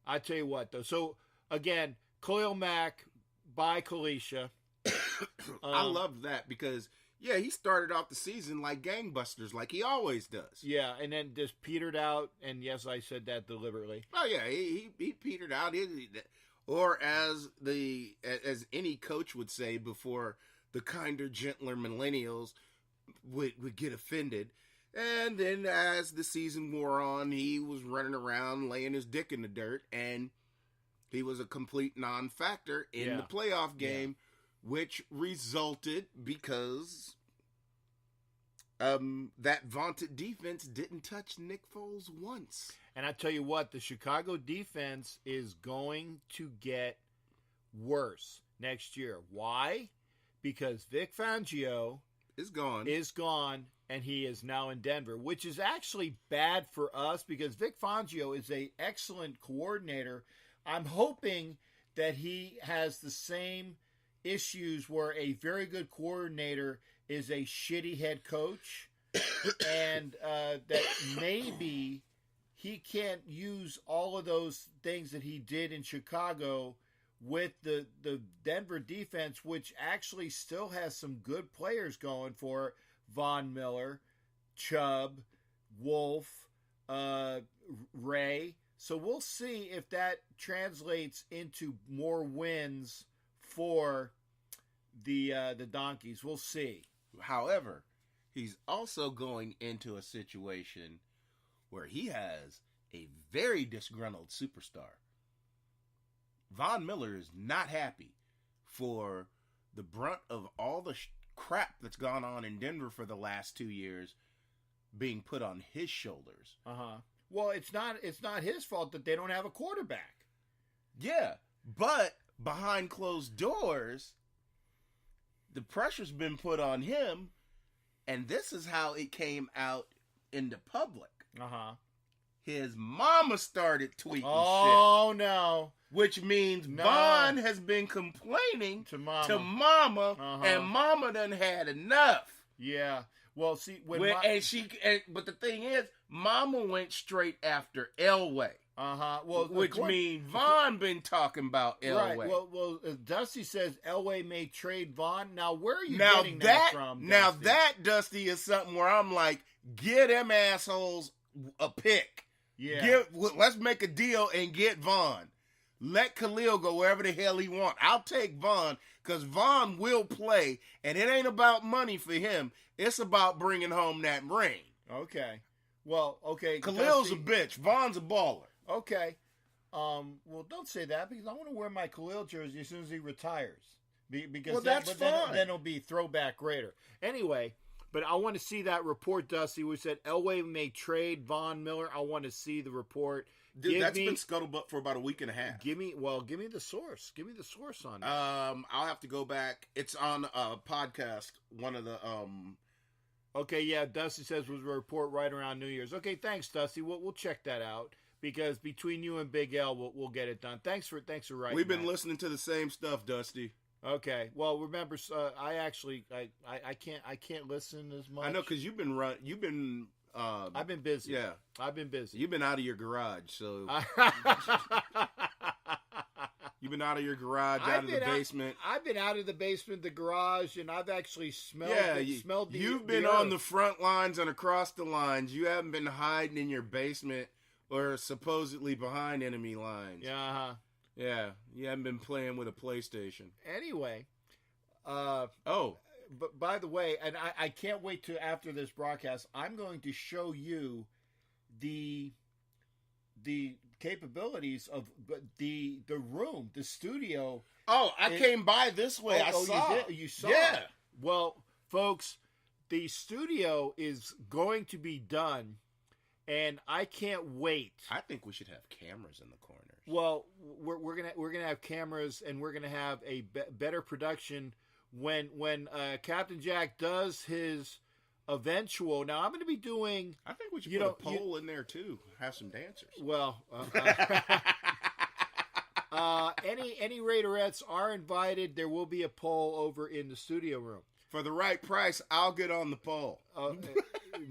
I tell you what, though. So again, Khalil Mack by Kalisha. I love that because he started off the season like gangbusters, like he always does. Yeah, and then just petered out. And yes, I said that deliberately. Oh yeah, he petered out. Or as any coach would say before the kinder, gentler millennials would get offended. And then as the season wore on, he was running around laying his dick in the dirt, and he was a complete non-factor in the playoff game, which resulted because that vaunted defense didn't touch Nick Foles once. And I tell you what, the Chicago defense is going to get worse next year. Why? Because Vic Fangio is gone, and he is now in Denver, which is actually bad for us because Vic Fangio is an excellent coordinator. I'm hoping that he has the same issues where a very good coordinator is a shitty head coach, and that maybe he can't use all of those things that he did in Chicago with the Denver defense, which actually still has some good players going for it. Von Miller, Chubb, Wolf, Ray. So we'll see if that translates into more wins for the Donkeys. We'll see. However, he's also going into a situation where he has a very disgruntled superstar. Von Miller is not happy for the brunt of all the crap that's gone on in Denver for the last 2 years being put on his shoulders. Uh-huh. Well, it's not his fault that they don't have a quarterback. Yeah, but behind closed doors, the pressure's been put on him, and this is how it came out in the public. Uh-huh. his mama started tweeting Oh, no. which means No. Vaughn has been complaining To Mama. to Mama, Uh-huh. and Mama done had enough. Yeah. Well, see, But the thing is, Mama went straight after Elway. Well, Which means Vaughn been talking about Elway. Right. Well, Dusty says Elway may trade Vaughn. Now, where are you now getting that from? now Dusty? that Dusty is something where I'm like, get them assholes a pick. Yeah. Let's make a deal and get Vaughn. Let Khalil go wherever the hell he want. I'll take Vaughn because Vaughn will play, and it ain't about money for him. It's about bringing home that ring. Okay. Well, okay. Khalil's Dusty, a bitch. Vaughn's a baller. Okay. Well, don't say that because I want to wear my Khalil jersey as soon as he retires. Because Well, that's fine. Then it'll be throwback Raider. Anyway, but I want to see that report, Dusty, which said Elway may trade Von Miller. I want to see the report. Dude, that's been scuttlebutt for about a week and a half. Give me the source. Give me the source on that. I'll have to go back. It's on a podcast. One of the Okay, yeah, Dusty says was a report right around New Year's. Okay, thanks, Dusty. We'll check that out because between you and Big L, we'll get it done. Thanks for writing. We've been listening to the same stuff, Dusty. Okay, well, remember, I can't listen as much. I know because you've been I've been busy. Yeah, I've been busy. You've been out of your garage, so you've been out of your garage, out of the basement. I've been out of the basement, the garage, and I've actually smelled. Smelled the. You've been on the front lines and across the lines. You haven't been hiding in your basement or supposedly behind enemy lines. Yeah. Yeah, you haven't been playing with a PlayStation. Anyway, but by the way, and I can't wait to after this broadcast, I'm going to show you the capabilities of the room, the studio. Oh, I came by this way. I saw. You saw. Yeah. Well, folks, the studio is going to be done, and I can't wait. I think we should have cameras in the corners. Well, we're gonna have cameras, and we're gonna have a better production when Captain Jack does his eventual. Now I'm going to be doing. I think we should put a poll in there too. Have some dancers. Well, any Raiderettes are invited. There will be a poll over in the studio room. For the right price, I'll get on the poll.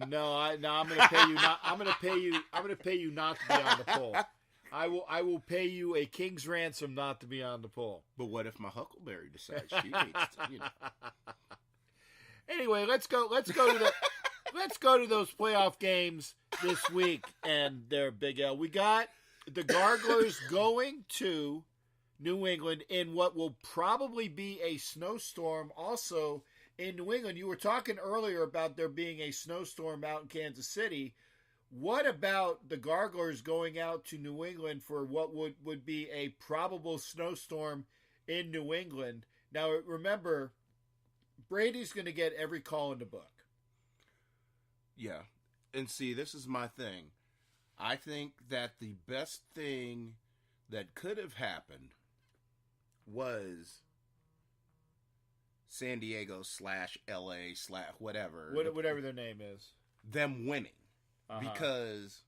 No, I'm going to pay you. I'm going to pay you not to be on the poll. I will pay you a king's ransom not to be on the poll. But what if my Huckleberry decides she needs to, Anyway, let's go to those playoff games this week, and there, Big L. We got the Garglers going to New England in what will probably be a snowstorm. Also in New England, you were talking earlier about there being a snowstorm out in Kansas City. What about the Garglers going out to New England for what would be a probable snowstorm in New England? Now, remember, Brady's going to get every call in the book. Yeah. And see, this is my thing. I think that the best thing that could have happened was San Diego /LA /whatever. Whatever their name is. Them winning. Because,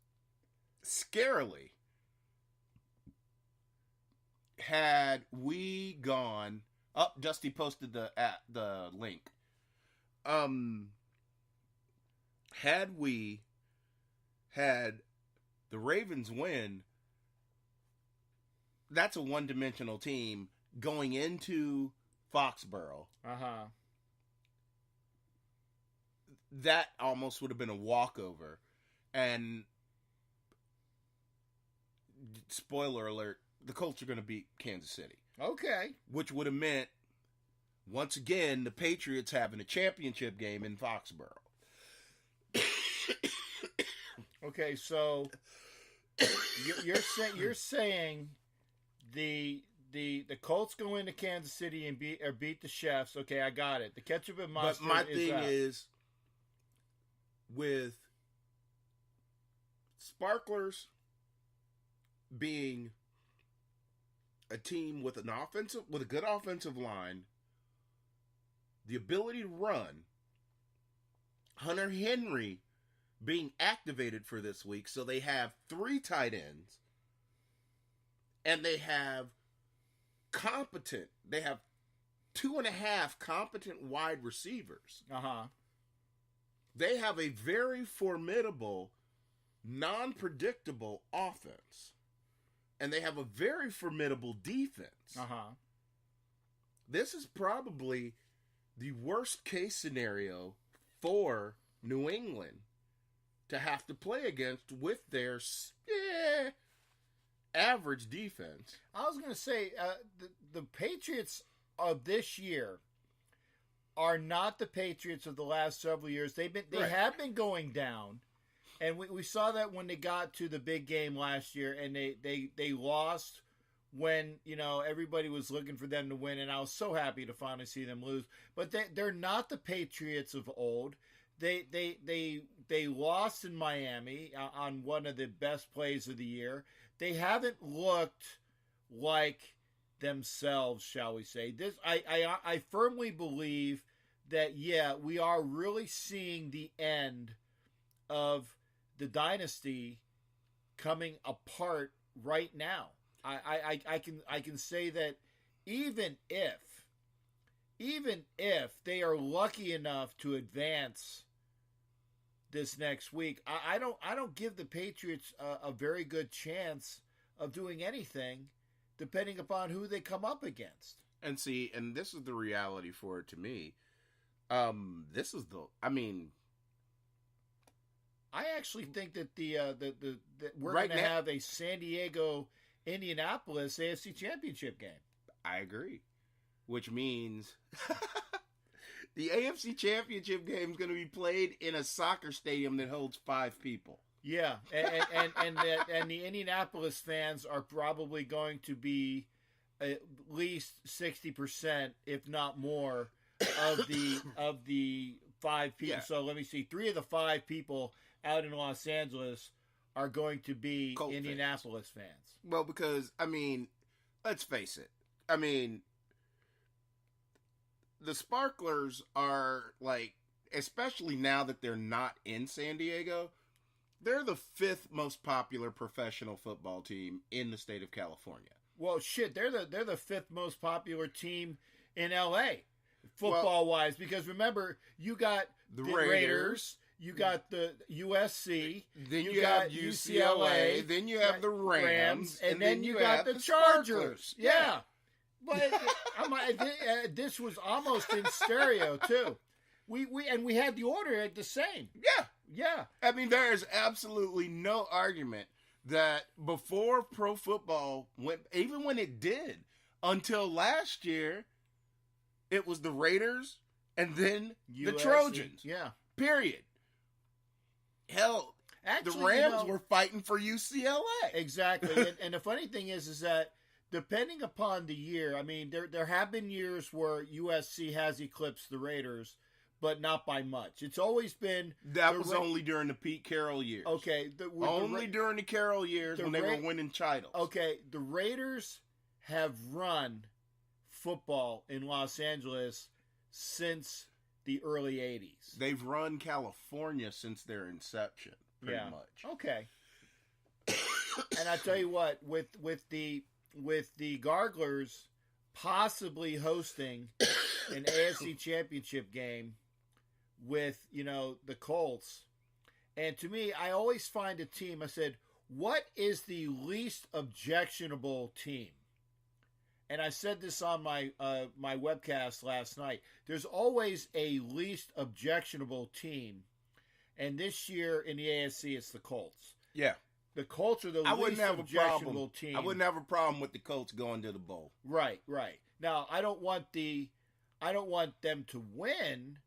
scarily, had we gone... Oh, Dusty posted the link. Had we had the Ravens win, that's a one-dimensional team going into Foxborough. That almost would have been a walkover. And, spoiler alert, the Colts are going to beat Kansas City. Okay. Which would have meant, once again, the Patriots having a championship game in Foxborough. Okay, so you're saying the Colts go into Kansas City and beat the Chefs. Okay, I got it. The ketchup and mustard. But my thing is with Sparklers being a team with a good offensive line, the ability to run, Hunter Henry being activated for this week. So they have 3 tight ends, and they have 2.5 competent wide receivers. They have a very formidable, non-predictable offense. And they have a very formidable defense. This is probably the worst case scenario for New England to have to play against with their average defense. I was going to say, the Patriots of this year are not the Patriots of the last several years. They have been going down. And we saw that when they got to the big game last year, and they lost when, everybody was looking for them to win, and I was so happy to finally see them lose. But they're not the Patriots of old. They lost in Miami on one of the best plays of the year. They haven't looked like themselves, shall we say. I firmly believe that, we are really seeing the end of the dynasty coming apart right now. I can say that even if they are lucky enough to advance this next week, I don't give the Patriots a very good chance of doing anything, depending upon who they come up against. And this is the reality for it to me. I actually think that we're going to have a San Diego Indianapolis AFC Championship game. I agree, which means the AFC Championship game is going to be played in a soccer stadium that holds 5 people. Yeah, and the Indianapolis fans are probably going to be at least 60%, if not more, of the 5 people. Yeah. So let me see, 3 of the 5 people out in Los Angeles are going to be Colt Indianapolis fans. Well, because, let's face it. The Sparklers are, especially now that they're not in San Diego, they're the 5th most popular professional football team in the state of California. Well, shit, they're the 5th most popular team in LA, football-wise, because remember, you got the Raiders. You got the USC. Then you got UCLA. Then you have the Rams. And then you got the Chargers. Yeah. But this was almost in stereo, too. We had the order at the same. Yeah. There is absolutely no argument that before pro football went, even when it did, until last year, it was the Raiders and then the Trojans. Yeah. Period. Hell, actually, the Rams were fighting for UCLA. Exactly. and the funny thing is that depending upon the year, there have been years where USC has eclipsed the Raiders, but not by much. It's always been... That was only during the Pete Carroll years. Okay. During the Carroll years when they were winning titles. Okay, the Raiders have run football in Los Angeles since the early 80s. They've run California since their inception, pretty much. Okay. And I tell you what, with the Garglers possibly hosting an AFC Championship game with, the Colts, and to me, I always find a team, I said, what is the least objectionable team? And I said this on my my webcast last night. There's always a least objectionable team. And this year in the AFC, it's the Colts. Yeah. The Colts are the least objectionable team. I wouldn't have a problem with the Colts going to the bowl. Right. Now, I don't want them to win,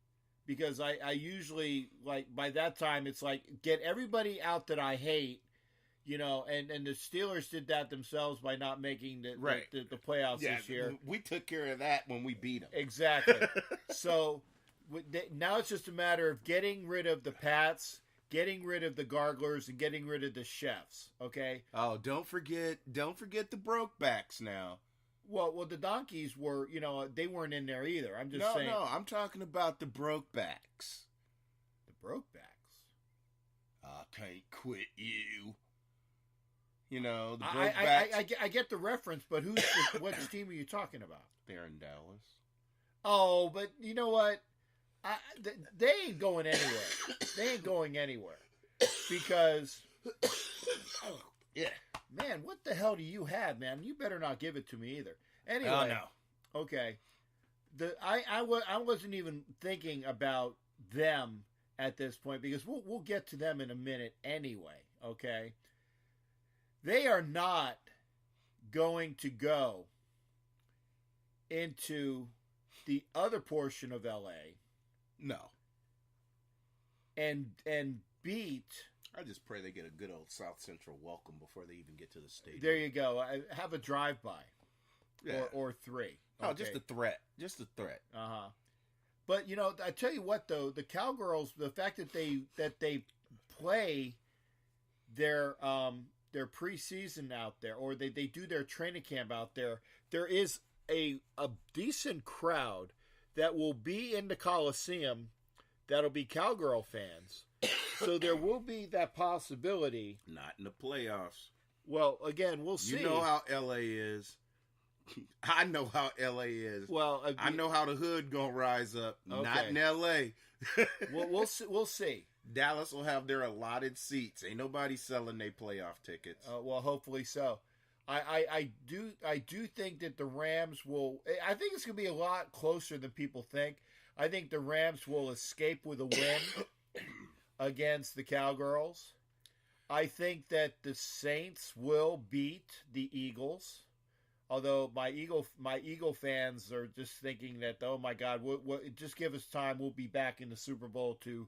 because I usually, by that time, it's get everybody out that I hate. And the Steelers did that themselves by not making the playoffs this year. We took care of that when we beat them. Exactly. So now it's just a matter of getting rid of the Pats, getting rid of the Garglers, and getting rid of the Chefs. Okay. Oh, don't forget the Brokebacks now. Well, the Donkeys were, they weren't in there either. I'm just saying. No, I'm talking about the Brokebacks. The Brokebacks. I can't quit you. You know, the I get the reference, but which team are you talking about? They're in Dallas. Oh, but you know what? They ain't going anywhere. They ain't going anywhere because, Yeah. man, what the hell do you have, man? You better not give it to me either. Anyway, Oh, no. okay. I wasn't even thinking about them at this point because we'll get to them in a minute anyway. Okay, they are not going to go into the other portion of LA No. and beat. I just pray they get a good old South Central welcome before they even get to the stadium. There you go. Have a drive by, Yeah. or three. Oh, Okay. just a threat. Just a threat. But you know, I tell you what, though, the Cowgirls, the fact that they play their preseason out there, or they do their training camp out there, there is a decent crowd that will be in the Coliseum that'll be Cowgirl fans. So there will be that possibility. Not in the playoffs. Well, again, we'll see. You know how LA is. I know how LA is. Well, I know how the hood gonna rise up. Okay. Not in LA. we'll see. We'll see. Dallas will have their allotted seats. Ain't nobody selling their playoff tickets. Well, hopefully so. I do think that the Rams will. I think it's going to be a lot closer than people think. I think the Rams will escape with a win against the Cowgirls. I think that the Saints will beat the Eagles. Although my Eagle fans are just thinking that, oh my God, just give us time. We'll be back in the Super Bowl to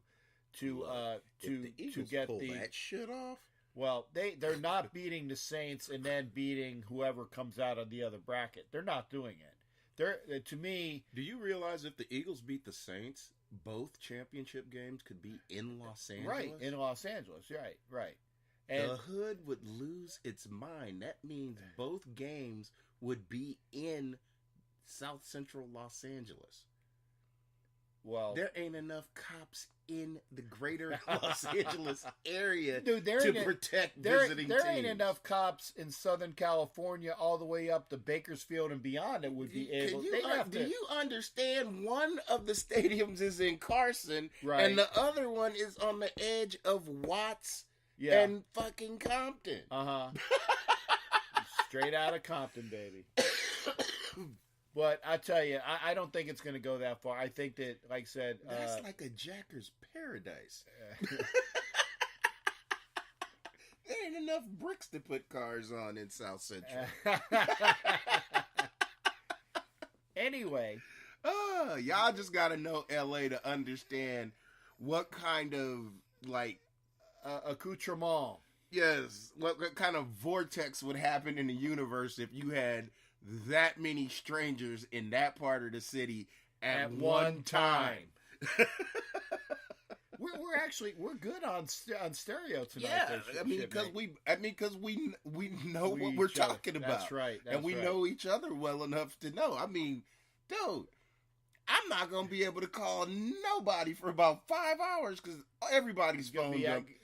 get pull the that shit off. Well, they're not beating the Saints and then beating whoever comes out of the other bracket. They're not doing it. To me, do you realize if the Eagles beat the Saints, both championship games could be in Los Angeles? Right, in Los Angeles. Right. And the hood would lose its mind. That means both games would be in South Central Los Angeles. Well, there ain't enough cops in the greater Los Angeles area dude, to protect visiting teams. There ain't enough cops in Southern California all the way up to Bakersfield and beyond that would be able. Do you understand? One of the stadiums is in Carson, right, and the other one is on the edge of Watts and fucking Compton. Straight out of Compton, baby. But I tell you, I don't think it's going to go that far. I think that, like I said, that's like a jacker's paradise. There ain't enough bricks to put cars on in South Central. Anyway, y'all just got to know LA to understand what kind of accoutrement. Yes, what kind of vortex would happen in the universe if you had that many strangers in that part of the city at one time. we're good on stereo tonight. Yeah, because we know what we're talking about. That's right, and we know each other well enough to know. I mean, dude, I'm not gonna be able to call nobody for about 5 hours because everybody's phone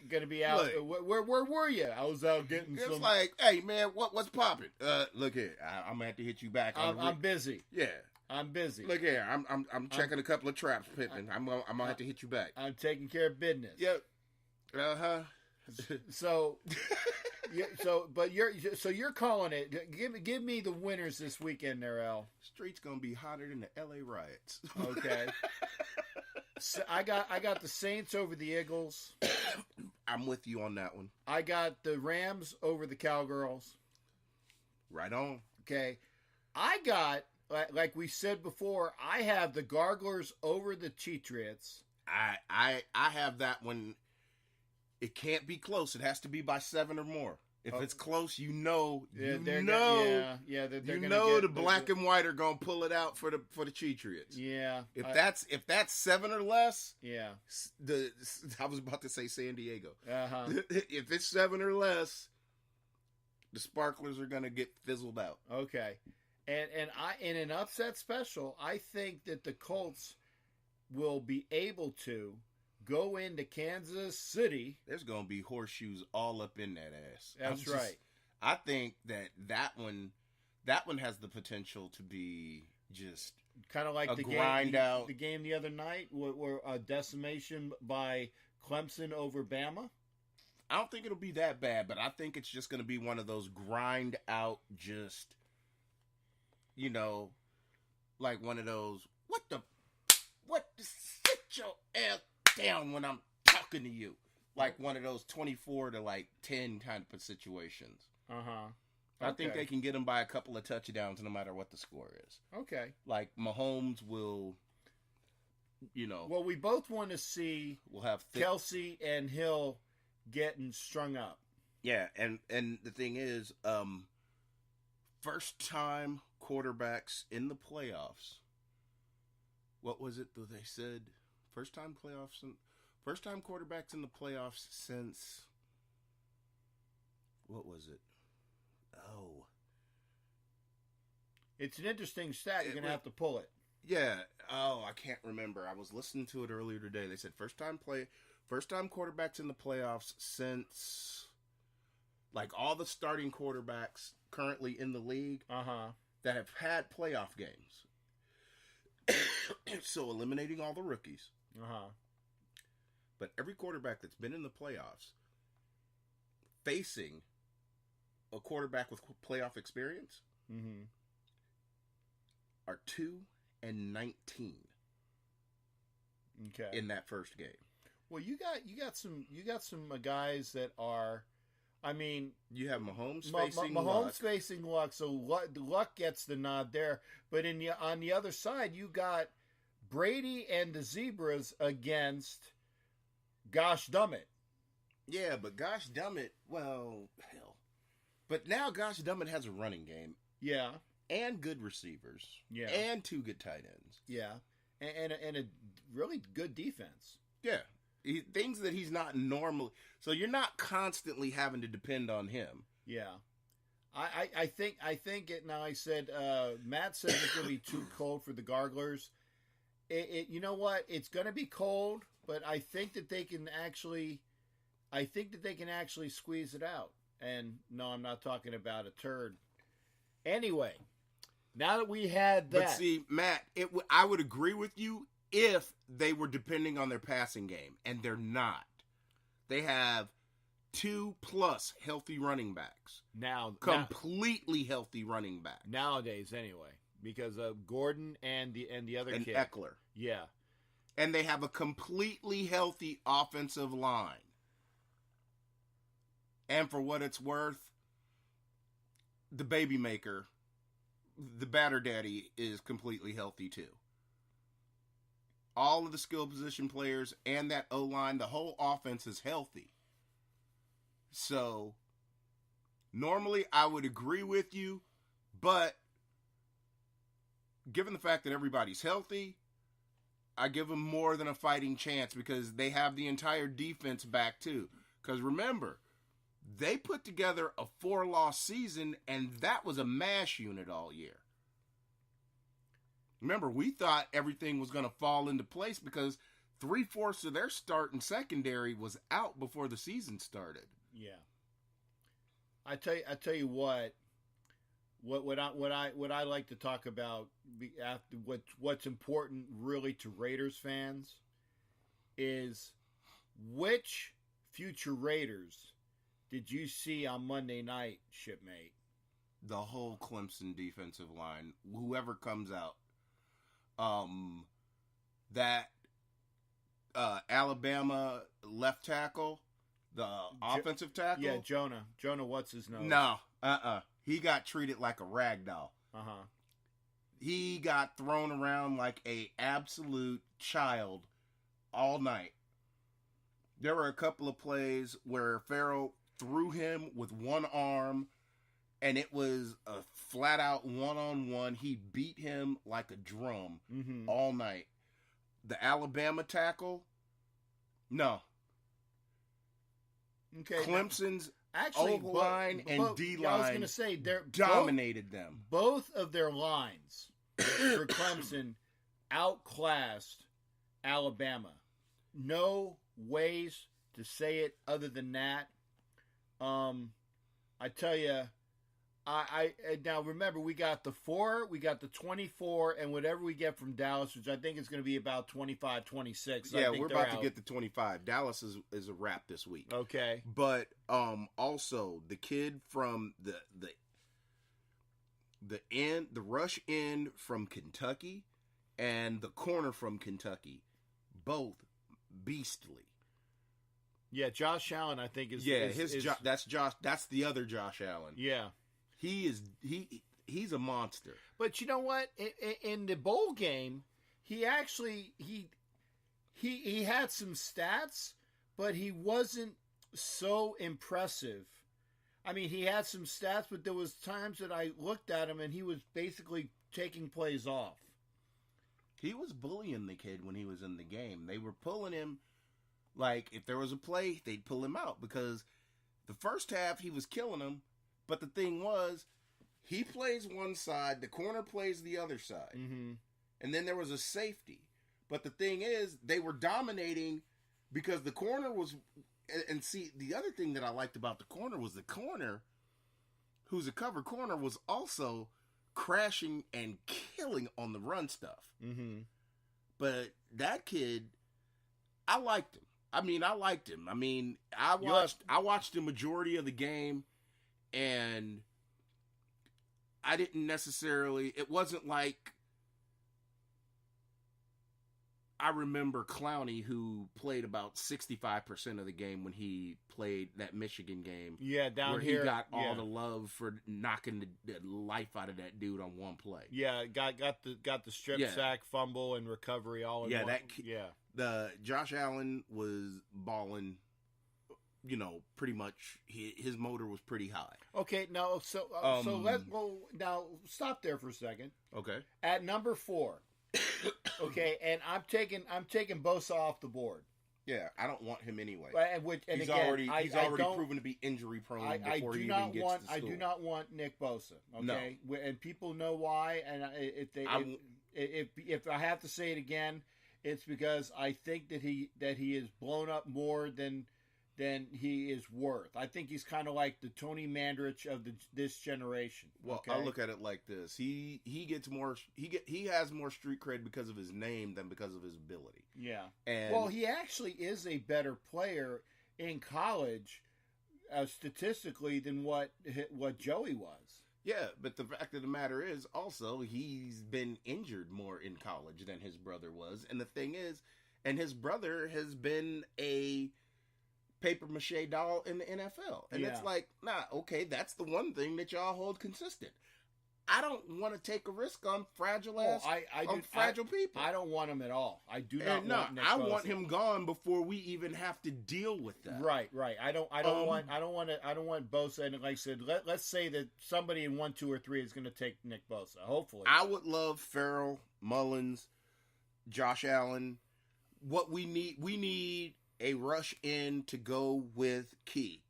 gonna be out. Look, where were you? I was out getting it's some. It's like, hey man, what's popping? Look here, I'm gonna have to hit you back. I'm busy. Yeah, I'm busy. Look here, I'm checking a couple of traps, Pippin. I'm gonna have to hit you back. I'm taking care of business. Yep. So. You're calling it. Give me the winners this weekend, there, Al. Street's gonna be hotter than the LA riots. Okay. So I got the Saints over the Eagles. I'm with you on that one. I got the Rams over the Cowgirls. Right on. Okay. I got, like we said before, I have the Garglers over the Cheatriots. I have that one. It can't be close. It has to be by 7 or more. If it's close, you know the black and white are gonna pull it out for the Cheatriots. Yeah. If that's 7 or less, yeah. I was about to say San Diego. If it's 7 or less, the Sparklers are gonna get fizzled out. Okay. And in an upset special, I think that the Colts will be able to go into Kansas City. There's going to be horseshoes all up in that ass. That's right. I think that one has the potential to be just kind of like the grind game, out. The game the other night, where a decimation by Clemson over Bama. I don't think it'll be that bad, but I think it's just going to be one of those grind out, just, like one of those, sit your ass down when I'm talking to you. Like one of those 24 to 10 kind of situations. Uh-huh. I think they can get them by a couple of touchdowns no matter what the score is. Okay. Like Mahomes will, Well, we both want to see we'll have Kelsey and Hill getting strung up. Yeah, and the thing is, first time quarterbacks in the playoffs. What was it that they said? First time quarterbacks in the playoffs since, what was it? Oh. It's an interesting stat. You're going to have to pull it. Yeah. Oh, I can't remember. I was listening to it earlier today. They said first time quarterbacks in the playoffs since, all the starting quarterbacks currently in the league that have had playoff games. So eliminating all the rookies. But every quarterback that's been in the playoffs facing a quarterback with playoff experience are 2-19. Okay. In that first game. Well, you got some guys that are, I mean, you have Mahomes facing Luck, so Luck gets the nod there. But on the other side, you got Brady and the Zebras against Gosh Dummit. Yeah, but Gosh Dummit, well, hell. But now Gosh Dummit has a running game. Yeah. And good receivers. Yeah. And 2 good tight ends. Yeah. And a really good defense. Yeah. Things that he's not normally. So you're not constantly having to depend on him. Yeah. I think it now. I said Matt said it's going to be too cold for the Garglers. You know what? It's going to be cold, but I think that they can actually squeeze it out. And no, I'm not talking about a turd. Anyway, now that we had that, but see, Matt, I would agree with you if they were depending on their passing game, and they're not. They have 2+ healthy running backs. Completely healthy running backs. Nowadays, anyway, because of Gordon and the other kid. Eckler. Yeah. And they have a completely healthy offensive line. And for what it's worth, the baby maker, the batter daddy, is completely healthy too. All of the skill position players and that O-line, the whole offense is healthy. So, normally I would agree with you, but given the fact that everybody's healthy, I give them more than a fighting chance because they have the entire defense back too. Because remember, they put together a 4-loss season, and that was a MASH unit all year. Remember, we thought everything was going to fall into place because 3/4 of their starting secondary was out before the season started. Yeah. I tell you what I like to talk about after what's important really to Raiders fans is which future Raiders did you see on Monday night, shipmate? The whole Clemson defensive line, whoever comes out. That Alabama left tackle, the offensive tackle. Yeah, Jonah. What's his nose? No, he got treated like a rag doll. He got thrown around like a absolute child all night. There were a couple of plays where Farrell threw him with one arm, and it was a flat-out one-on-one. He beat him like a drum all night. The Alabama tackle, no. Okay. Clemson's O-line and D-line I was going to say, dominated them. Both of their lines for Clemson outclassed Alabama. No ways to say it other than that. I tell you, I now remember we got the 4, we got the 24, and whatever we get from Dallas, which I think is going to be about 25, 26. Yeah, we're about to get the 25. Dallas is a wrap this week. Okay, but also the kid from the rush end from Kentucky and the corner from Kentucky, both beastly. Yeah, Josh Allen, I think is that's Josh. That's the other Josh Allen. Yeah, he's a monster. But you know what? In the bowl game, he actually he had some stats, but he wasn't so impressive. I mean, he had some stats, but there was times that I looked at him and he was basically taking plays off. He was bullying the kid when he was in the game. They were pulling him. Like, if there was a play, they'd pull him out because the first half he was killing him. But the thing was, he plays one side, the corner plays the other side. Mm-hmm. And then there was a safety. But the thing is, they were dominating because the corner was... And see, the other thing that I liked about the corner was the corner, who's a cover corner, was also crashing and killing on the run stuff. Mm-hmm. But that kid, I liked him. I watched the majority of the game, and I didn't necessarily. It wasn't like I remember Clowney, who played about 65% of the game when he played that Michigan game. Yeah, down where here, he got all the love for knocking the life out of that dude on one play. Yeah, got the strip sack, fumble, and recovery all in one. The Josh Allen was balling. Pretty much his motor was pretty high. Okay, now so now stop there for a second. Okay, at number 4. Okay, and I'm taking Bosa off the board. Yeah, I don't want him anyway. He's already proven to be injury prone I do not want Nick Bosa. Okay, no. And people know why. And if I have to say it again, it's because I think that he is blown up more than he is worth. I think he's kind of like the Tony Mandrich of this generation. Well, I look at it like this: he has more street cred because of his name than because of his ability. Yeah, and he actually is a better player in college, statistically, than what Joey was. Yeah, but the fact of the matter is, also he's been injured more in college than his brother was, and the thing is, and his brother has been a paper mache doll in the NFL. And it's like, okay, that's the one thing that y'all hold consistent. I don't want to take a risk on fragile people. I don't want him at all. I do not want Nick Bosa. Want him gone before we even have to deal with that. Right. I don't want Bosa. And like I said, let's say that somebody in 1, 2, or 3 is going to take Nick Bosa. Hopefully, I would love Farrell, Mullins, Josh Allen. What we need a rush in to go with Key.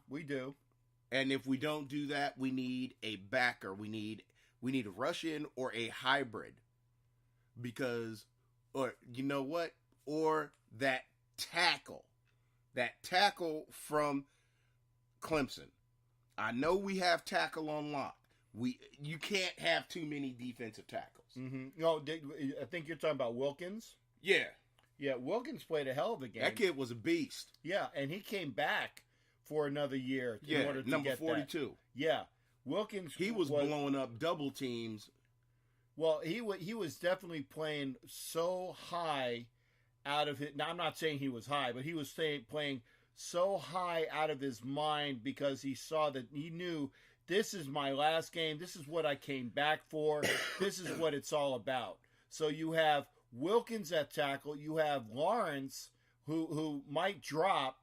We do. And if we don't do that, we need a backer. We need a rush in or a hybrid. Because, or you know what? Or that tackle from Clemson. I know we have tackle on lock. You can't have too many defensive tackles. Mm-hmm. No, I think you're talking about Wilkins. Yeah. Yeah, Wilkins played a hell of a game. That kid was a beast. Yeah, and he came back for another year in order to number get 42. That. Yeah, Wilkins. He was blowing up double teams. Well, he was definitely playing so high out of it. Now, I'm not saying he was high, but he was playing so high out of his mind because he saw that he knew this is my last game. This is what I came back for. This is what it's all about. So you have Wilkins at tackle. You have Lawrence, who might drop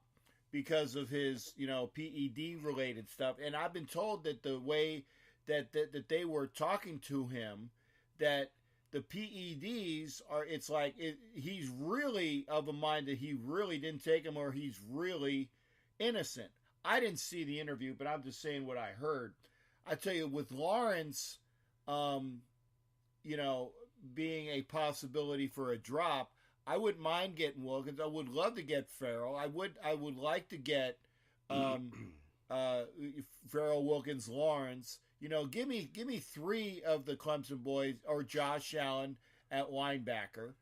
because of his, PED related stuff. And I've been told that the way that they were talking to him, that the PEDs are, it's like he's really of a mind that he really didn't take them, or he's really innocent. I didn't see the interview, but I'm just saying what I heard. I tell you, with Lawrence, being a possibility for a drop, I wouldn't mind getting Wilkins. I would love to get Farrell. I would like to get Farrell, Wilkins, Lawrence. Give me 3 of the Clemson boys or Josh Allen at linebacker.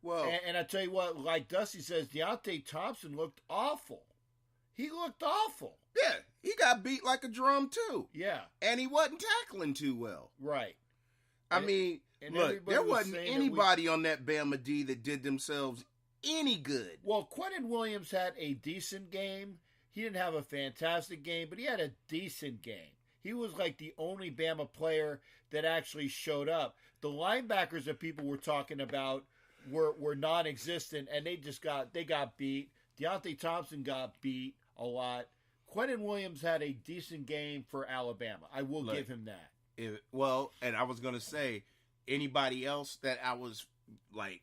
Well, And I tell you what, like Dusty says, Deontay Thompson looked awful. He looked awful. yeah, he got beat like a drum too. Yeah, And he wasn't tackling too well. right. I And- mean, and look, everybody there was wasn't saying that anybody on that Bama D that did themselves any good. Well, Quentin Williams had a decent game. He didn't have a fantastic game, but he had a decent game. He was like the only Bama player that actually showed up. The linebackers that people were talking about were non-existent, and they got beat. Deontay Thompson got beat a lot. Quentin Williams had a decent game for Alabama. I will give him that. And I was going to say, anybody else that I was like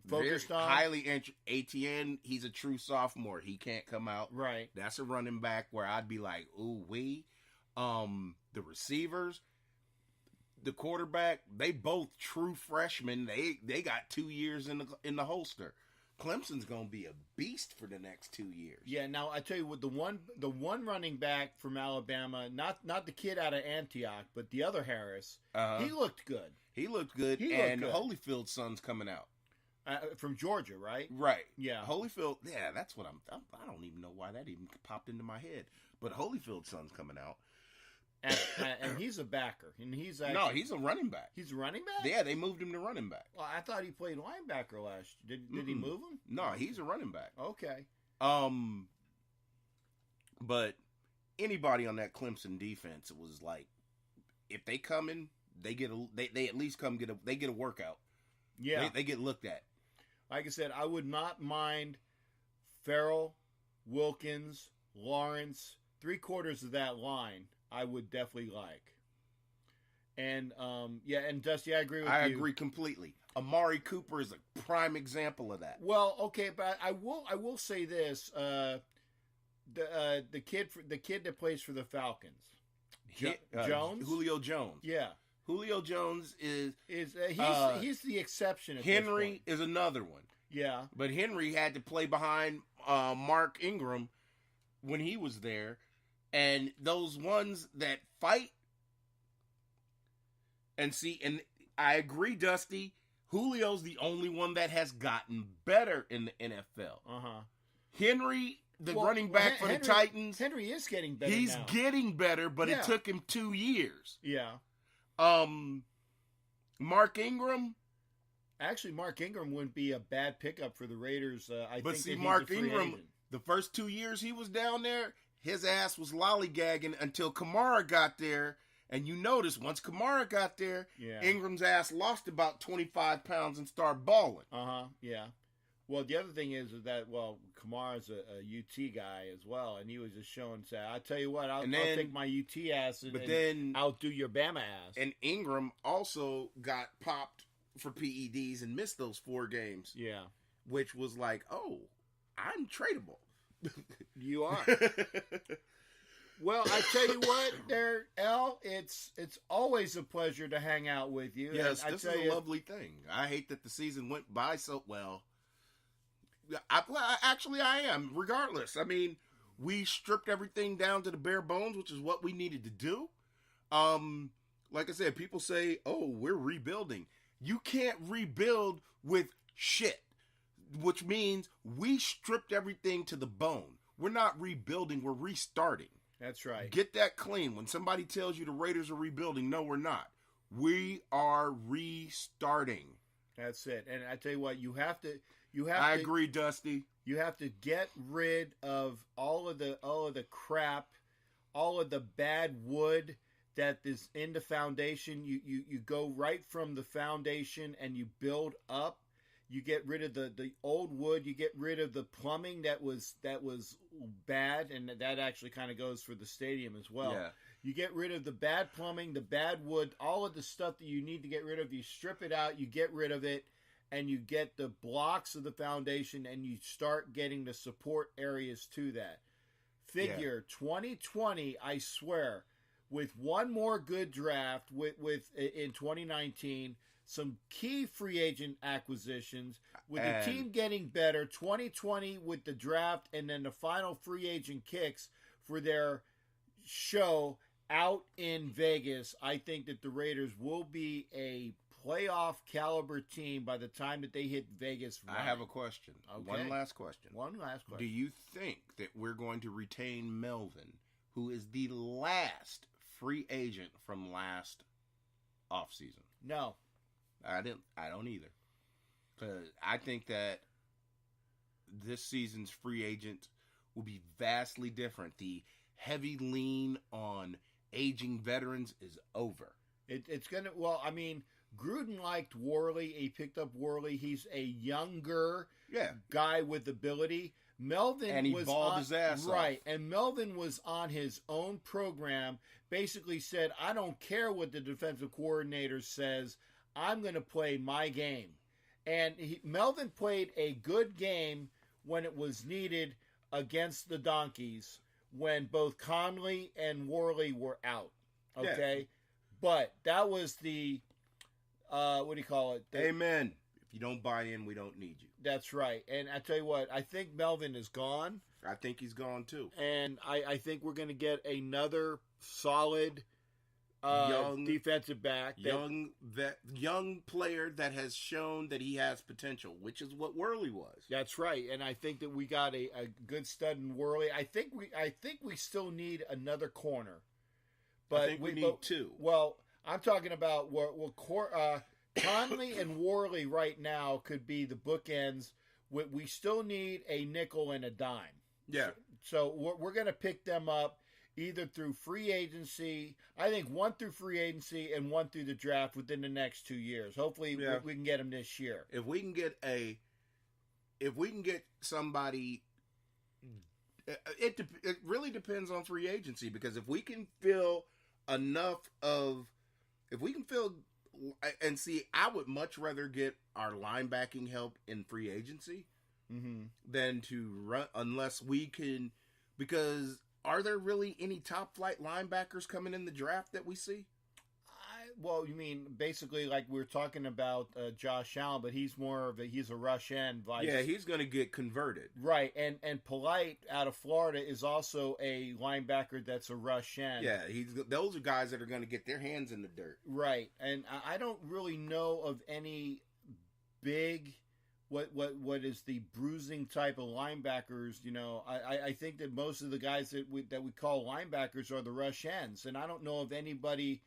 Focused very on? highly interested, ATN, he's a true sophomore. He can't come out. Right. That's a running back where I'd be like, ooh, the receivers, the quarterback, they both true freshmen. They got 2 years in the holster. Clemson's gonna be a beast for the next 2 years. Yeah. Now I tell you what, the one running back from Alabama, not the kid out of Antioch, but the other Harris, he looked good. He looked good, He looked and good. Holyfield's son's coming out. From Georgia, right? Right. Yeah. Holyfield. Yeah, that's what I don't even know why that even popped into my head. But Holyfield's son's coming out. And he's a backer, and he's actually, No, he's a running back. he's a running back. Yeah, they moved him to running back. Well, I thought he played linebacker last year. Did he move him? No, he's a running back. Okay. But anybody on that Clemson defense, it was like, if they come in, they at least come get a workout. Yeah. They get looked at. Like I said, I would not mind Farrell, Wilkins, Lawrence, 3/4 of that line. I would definitely like. And and Dusty, I agree with you. I agree completely. Amari Cooper is a prime example of that. Well, okay, but I will say this: the kid that plays for the Falcons, Jones, Julio Jones. yeah, Julio Jones is he's the exception. At Henry is another one. Yeah, But Henry had to play behind Mark Ingram when he was there, and those ones that fight and I agree, Dusty. Julio's the only one that has gotten better in the NFL. Henry, the running back for the Titans, Henry is getting better. he's now. getting better, but Yeah. it took him 2 years. Yeah. Mark Ingram. Actually, Mark Ingram wouldn't be a bad pickup for the Raiders. I But think see, that he's Mark a free Ingram, agent. the first 2 years he was down there, his ass was lollygagging until Kamara got there. And you notice, once Kamara got there, Yeah. Ingram's ass lost about 25 pounds and started balling. Yeah. Well, the other thing is that Kamara's a UT guy as well, and he was just showing. Say, I tell you what, I'll take my UT ass and then outdo your Bama ass. And Ingram also got popped for PEDs and missed those 4 games. Yeah, Which was like, oh, I'm tradable. you are. Well, I tell you what, there, L. It's always a pleasure to hang out with you. Yes, and this is a lovely thing. I hate that the season went by so well. I am. Regardless, I mean, we stripped everything down to the bare bones, which is what we needed to do. Like I said, people say, "Oh, we're rebuilding." You can't rebuild with shit, which means we stripped everything to the bone. We're not rebuilding; we're restarting. That's right. Get that clean. When somebody tells you the Raiders are rebuilding, no, we're not. We are restarting. That's it. And I tell you what, you have to. I agree, Dusty. You have to get rid of all of the crap, all of the bad wood that is in the foundation. You go right from the foundation and you build up. You get rid of the old wood. You get rid of the plumbing that was bad, and that actually kind of goes for the stadium as well. Yeah. You get rid of the bad plumbing, the bad wood, all of the stuff that you need to get rid of. You strip it out. You get rid of it, and you get the blocks of the foundation, and you start getting the support areas to that. Figure 2020, I swear, with one more good draft with in 2019. some key free agent acquisitions with And- the team getting better. 2020 with the draft, and then the final free agent kicks for their show out in Vegas. I think that the Raiders will be a playoff caliber team by the time that they hit Vegas. I have a question. Okay. One last question. One last Do question. you think that we're going to retain Melvin, who is the last free agent from last offseason? No. I don't either. Because I think that this season's free agent will be vastly different. The heavy lean on aging veterans is over. It's going to, well, I mean, Gruden liked Worley. He picked up Worley. He's a younger Yeah. guy with ability. Melvin And he was balled on, his ass off. right, and Melvin was on his own program. Basically said, "I don't care what the defensive coordinator says. I'm going to play my game." And Melvin played a good game when it was needed against the Donkeys, when both Conley and Worley were out. Okay, but that was the what do you call it? Amen. If you don't buy in, we don't need you. That's right. And I tell you what, I think Melvin is gone, I think he's gone too. and I think we're going to get another solid Young- defensive back. Young player that has shown that he has potential, which is what Worley was. That's right, and I think that we got a good stud in Worley. I think we still need another corner, but I think we need two. Well, I'm talking about Conley and Worley right now could be the bookends. We still need a nickel and a dime. Yeah. So we're going to pick them up either through free agency. I think one through free agency and one through the draft within the next 2 years. Hopefully, Yeah. we can get them this year. If we can get somebody, it really depends on free agency, because if we can fill and see, I would much rather get our linebacking help in free agency Mm-hmm. than to run, unless we can, because are there really any top flight linebackers coming in the draft that we see? Well, you mean basically like we're talking about Josh Allen, but he's a rush end. Yeah, he's going to get converted. Right, and Polite out of Florida is also a linebacker that's a rush end. Yeah, those are guys that are going to get their hands in the dirt. Right, and I don't really know of any big what is the bruising type of linebackers. You know, I think that most of the guys that we call linebackers are the rush ends, and I don't know of anybody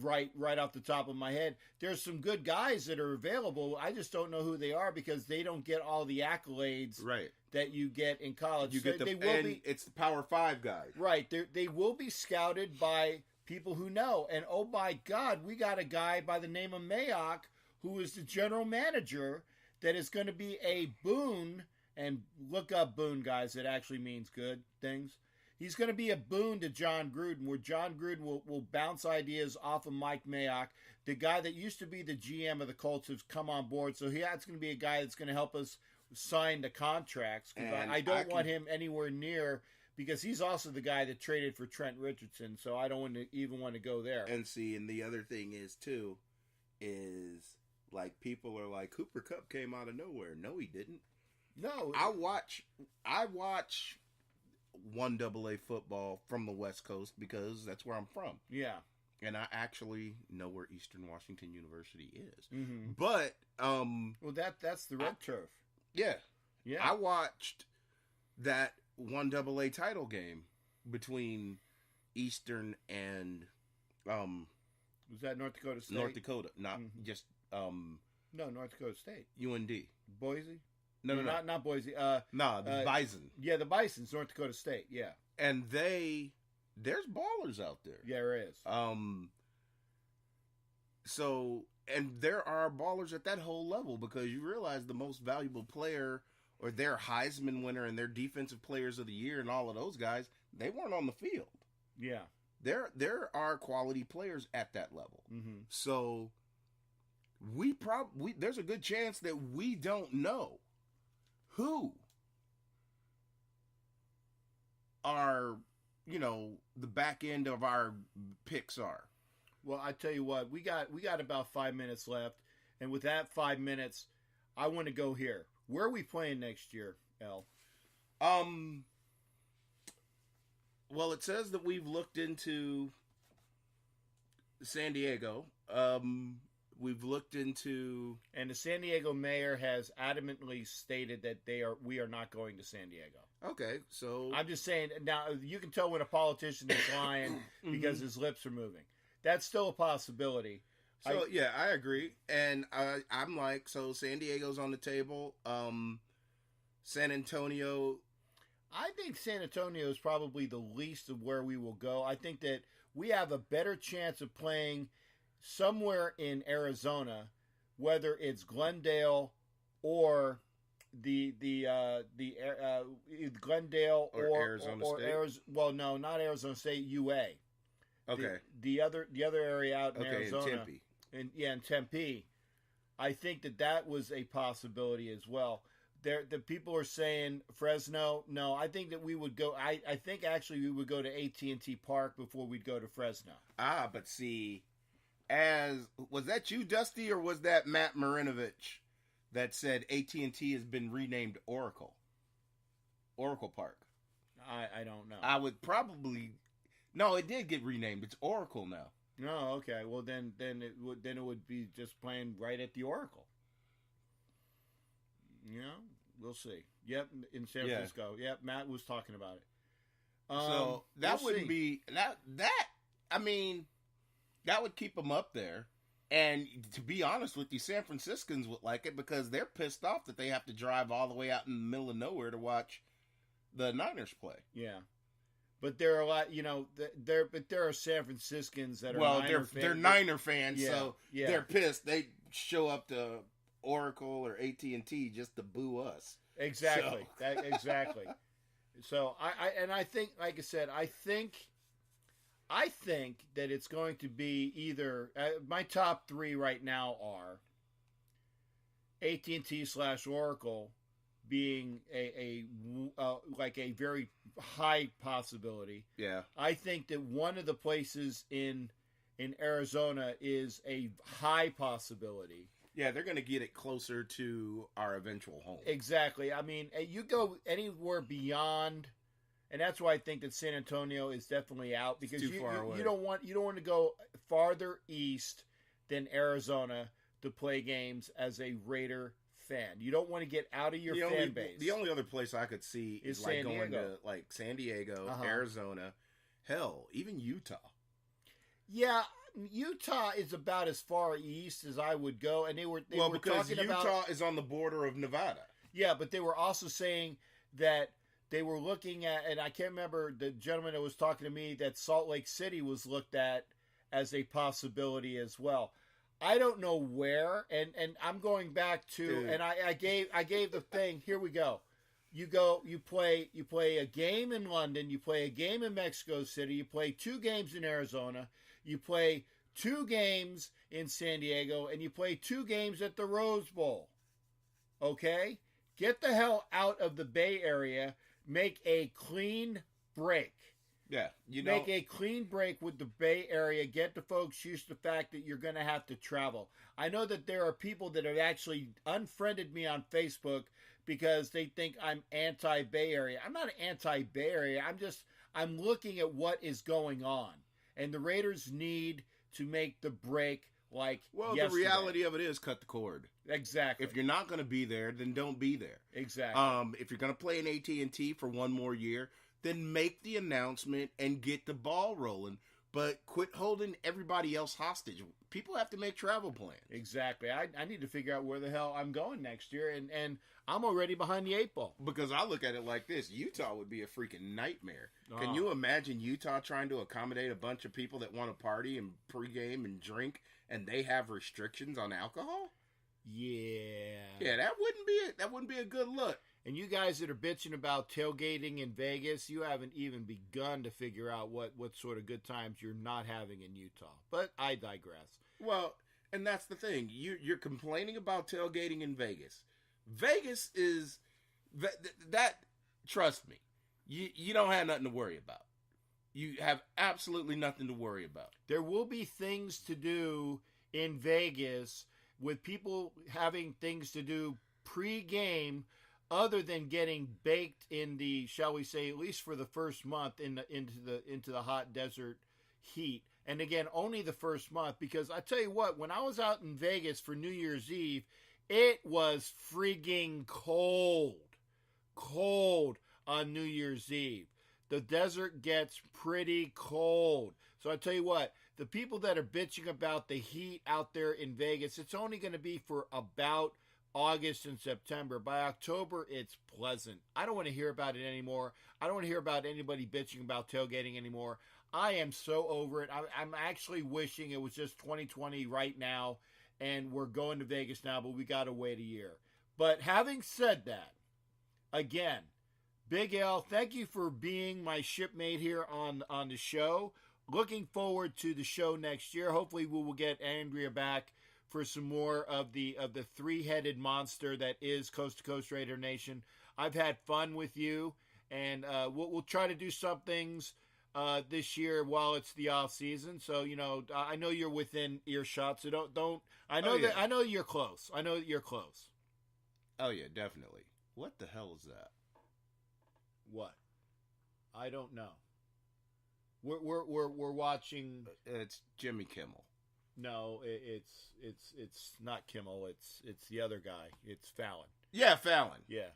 right off the top of my head. There's some good guys that are available. I just don't know who they are because they don't get all the accolades Right. that you get in college. You So get they will be it's the Power 5 guys. right. They will be scouted by people who know. And oh my God, we got a guy by the name of Mayock who is the general manager that is going to be a boon. And look up boon, guys. It actually means good things. He's going to be a boon to John Gruden, where John Gruden will bounce ideas off of Mike Mayock, the guy that used to be the GM of the Colts, has come on board. So that's going to be a guy that's going to help us sign the contracts. Because And I don't want him anywhere near, because he's also the guy that traded for Trent Richardson. So I don't even want to go there. And see, and the other thing is too, is like people are like, Cooper Kupp came out of nowhere. No, he didn't. No, I watch 1AA football from the West Coast because that's where I'm from. yeah. And I actually know where Eastern Washington University is. Mm-hmm. But Well, that's the red turf. yeah. Yeah. I watched that 1AA title game between Eastern and Was that North Dakota State? North Dakota, not Mhm. just No, North Dakota State. UND. Boise? No, Not Boise. the Bison. Yeah, the Bison's North Dakota State. Yeah. And there's ballers out there. Yeah, there is. So, and there are ballers at that whole level, because you realize the most valuable player, or their Heisman winner and their defensive players of the year and all of those guys, they weren't on the field. Yeah. There are quality players at that level. Mm-hmm. So there's a good chance that we don't know who our, the back end of our picks are. Well, I tell you what, we got about 5 minutes left. And with that 5 minutes, I want to go here. Where are we playing next year, El? Well, it says that we've looked into San Diego. We've looked into, and the San Diego mayor has adamantly stated that we are not going to San Diego. Okay, so I'm just saying. Now you can tell when a politician is lying because his lips are moving. That's still a possibility. So yeah, I agree, and I'm like, so San Diego's on the table. San Antonio. I think San Antonio is probably the least of where we will go. I think that we have a better chance of playing somewhere in Arizona, whether it's Glendale or the Glendale or Arizona State. Well, no, not Arizona State. UA. Okay. The other area out in Arizona. In Tempe. In Tempe. I think that was a possibility as well. The people are saying Fresno. No, I think that we would go. I think actually we would go to AT&T Park before we'd go to Fresno. But see, was that you, Dusty, or was that Matt Marinovich that said AT&T has been renamed Oracle Park? I don't know. I would probably. No, it did get renamed. It's Oracle now. No, okay. Well, then it would be just playing right at the Oracle. Yeah, we'll see. Yep, in San Francisco. Yep, Matt was talking about it. So that wouldn't be that. I mean, that would keep them up there. And to be honest with you, San Franciscans would like it because they're pissed off that they have to drive all the way out in the middle of nowhere to watch the Niners play. Yeah. But there are a lot, but there are San Franciscans that are they're Niner fans, yeah, so they're pissed. They show up to Oracle or AT&T just to boo us. Exactly. Exactly. So I think, like I said, I think that it's going to be either my top three right now are AT&T/Oracle being a like a very high possibility. Yeah. I think that one of the places in Arizona is a high possibility. Yeah, they're going to get it closer to our eventual home. Exactly. I mean, you go anywhere beyond, and that's why I think that San Antonio is definitely out because it's too far away. You don't want to go farther east than Arizona to play games as a Raider fan. You don't want to get out of your fan base. The only other place I could see is like going to like San Diego, Arizona, hell, even Utah. Yeah, Utah is about as far east as I would go, and they were because talking Utah about, is on the border of Nevada. Yeah, but they were also saying that they were looking at, and I can't remember the gentleman that was talking to me, that Salt Lake City was looked at as a possibility as well. I don't know where, and I'm going back to, and I gave the thing. Here we go. You play a game in London, you play a game in Mexico City, you play 2 games in Arizona, you play 2 games in San Diego, and you play 2 games at the Rose Bowl. Okay? Get the hell out of the Bay Area. Make a clean break. Yeah, make a clean break with the Bay Area. Get the folks used to the fact that you're going to have to travel. I know that there are people that have actually unfriended me on Facebook because they think I'm anti-Bay Area. I'm not anti-Bay Area. I'm looking at what is going on. And the Raiders need to make the break like yesterday. The reality of it is cut the cord. Exactly. If you're not going to be there, then don't be there. Exactly. If you're going to play in AT&T for one more year, then make the announcement and get the ball rolling. But quit holding everybody else hostage. People have to make travel plans. Exactly. I need to figure out where the hell I'm going next year, and I'm already behind the 8 ball. Because I look at it like this. Utah would be a freaking nightmare. Can you imagine Utah trying to accommodate a bunch of people that want to party and pregame and drink, and they have restrictions on alcohol? Yeah. Yeah, that wouldn't be a good look. And you guys that are bitching about tailgating in Vegas, you haven't even begun to figure out what sort of good times you're not having in Utah. But I digress. Well, and that's the thing. You're complaining about tailgating in Vegas. Vegas is that trust me, you don't have nothing to worry about. You have absolutely nothing to worry about. There will be things to do in Vegas with people having things to do pre-game other than getting baked in the, shall we say, at least for the first month into the hot desert heat. And again, only the first month, because I tell you what, when I was out in Vegas for New Year's Eve, it was frigging cold on New Year's Eve. The desert gets pretty cold. So I tell you what, the people that are bitching about the heat out there in Vegas, it's only going to be for about August and September. By October, it's pleasant. I don't want to hear about it anymore. I don't want to hear about anybody bitching about tailgating anymore. I am so over it. I'm actually wishing it was just 2020 right now, and we're going to Vegas now, but we got to wait a year. But having said that, again, Big L, thank you for being my shipmate here on the show. Looking forward to the show next year. Hopefully we will get Andrea back for some more of the three-headed monster that is Coast to Coast Raider Nation. I've had fun with you, and we'll try to do some things this year while it's the off season. So, you know, I know you're within earshot, so don't I know that I know you're close. I know that you're close. Oh yeah, definitely. What the hell is that? What? I don't know. We're watching. It's Jimmy Kimmel. No, it's not Kimmel. It's the other guy. It's Fallon. Yeah, Fallon. Yeah,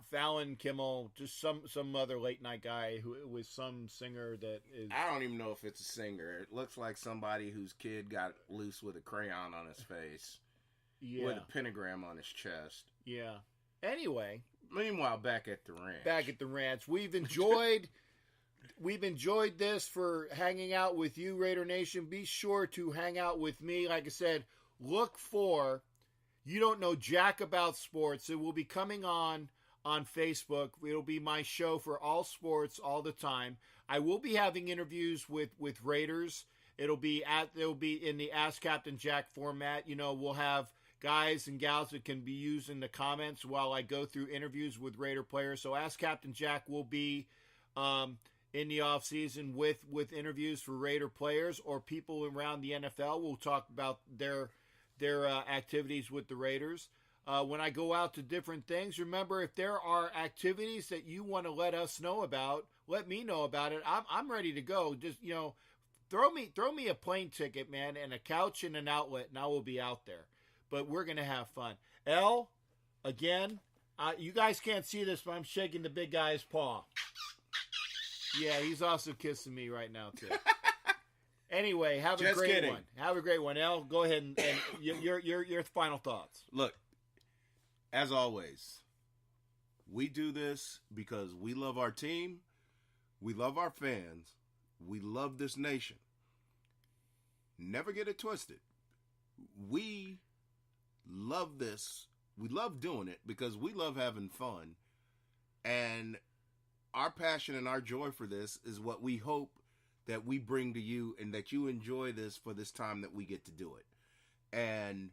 Fallon, Kimmel, just some other late night guy who was some singer that is. I don't even know if it's a singer. It looks like somebody whose kid got loose with a crayon on his face. Yeah. With a pentagram on his chest. Yeah. Anyway. Meanwhile, back at the ranch. We've enjoyed this for hanging out with you, Raider Nation. Be sure to hang out with me. Like I said, look for You Don't Know Jack About Sports. It will be coming on Facebook. It'll be my show for all sports all the time. I will be having interviews with Raiders. It'll be in the Ask Captain Jack format. You know, we'll have guys and gals that can be used in the comments while I go through interviews with Raider players. So Ask Captain Jack will be in the off season with interviews for Raider players or people around the NFL. We'll talk about their activities with the Raiders. When I go out to different things, remember, if there are activities that you want to let us know about, let me know about it. I'm ready to go. Just, you know, throw me a plane ticket, man, and a couch and an outlet, and I will be out there. But we're going to have fun. L, again, you guys can't see this, but I'm shaking the big guy's paw. Yeah, he's also kissing me right now, too. Anyway, have a great one. Have a great one. L, go ahead and your final thoughts. Look, as always, we do this because we love our team, we love our fans, we love this nation. Never get it twisted. We love this. We love doing it because we love having fun. And our passion and our joy for this is what we hope that we bring to you and that you enjoy this for this time that we get to do it. And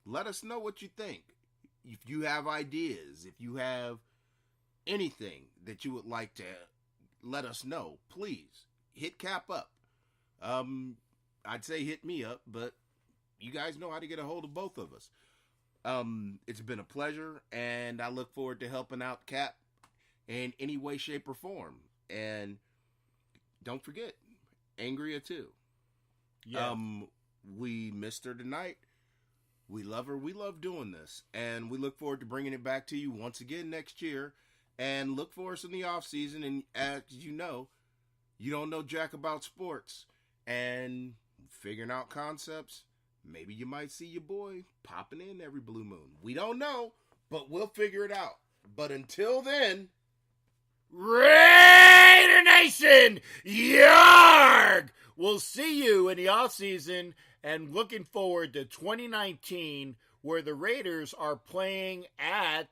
let us know what you think. If you have ideas, if you have anything that you would like to let us know, please hit Cap up. I'd say hit me up, but you guys know how to get a hold of both of us. It's been a pleasure, and I look forward to helping out Cap in any way, shape, or form. And don't forget, Angria too. Yeah. We missed her tonight. We love her. We love doing this, and we look forward to bringing it back to you once again next year. And look for us in the off season. And as you know, you don't know jack about sports and figuring out concepts. Maybe you might see your boy popping in every blue moon. We don't know, but we'll figure it out. But until then, Raider Nation, yarg! We'll see you in the offseason and looking forward to 2019 where the Raiders are playing at,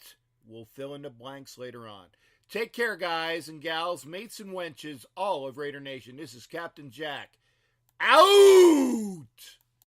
we'll fill in the blanks later on. Take care, guys and gals, mates and wenches, all of Raider Nation. This is Captain Jack. Out!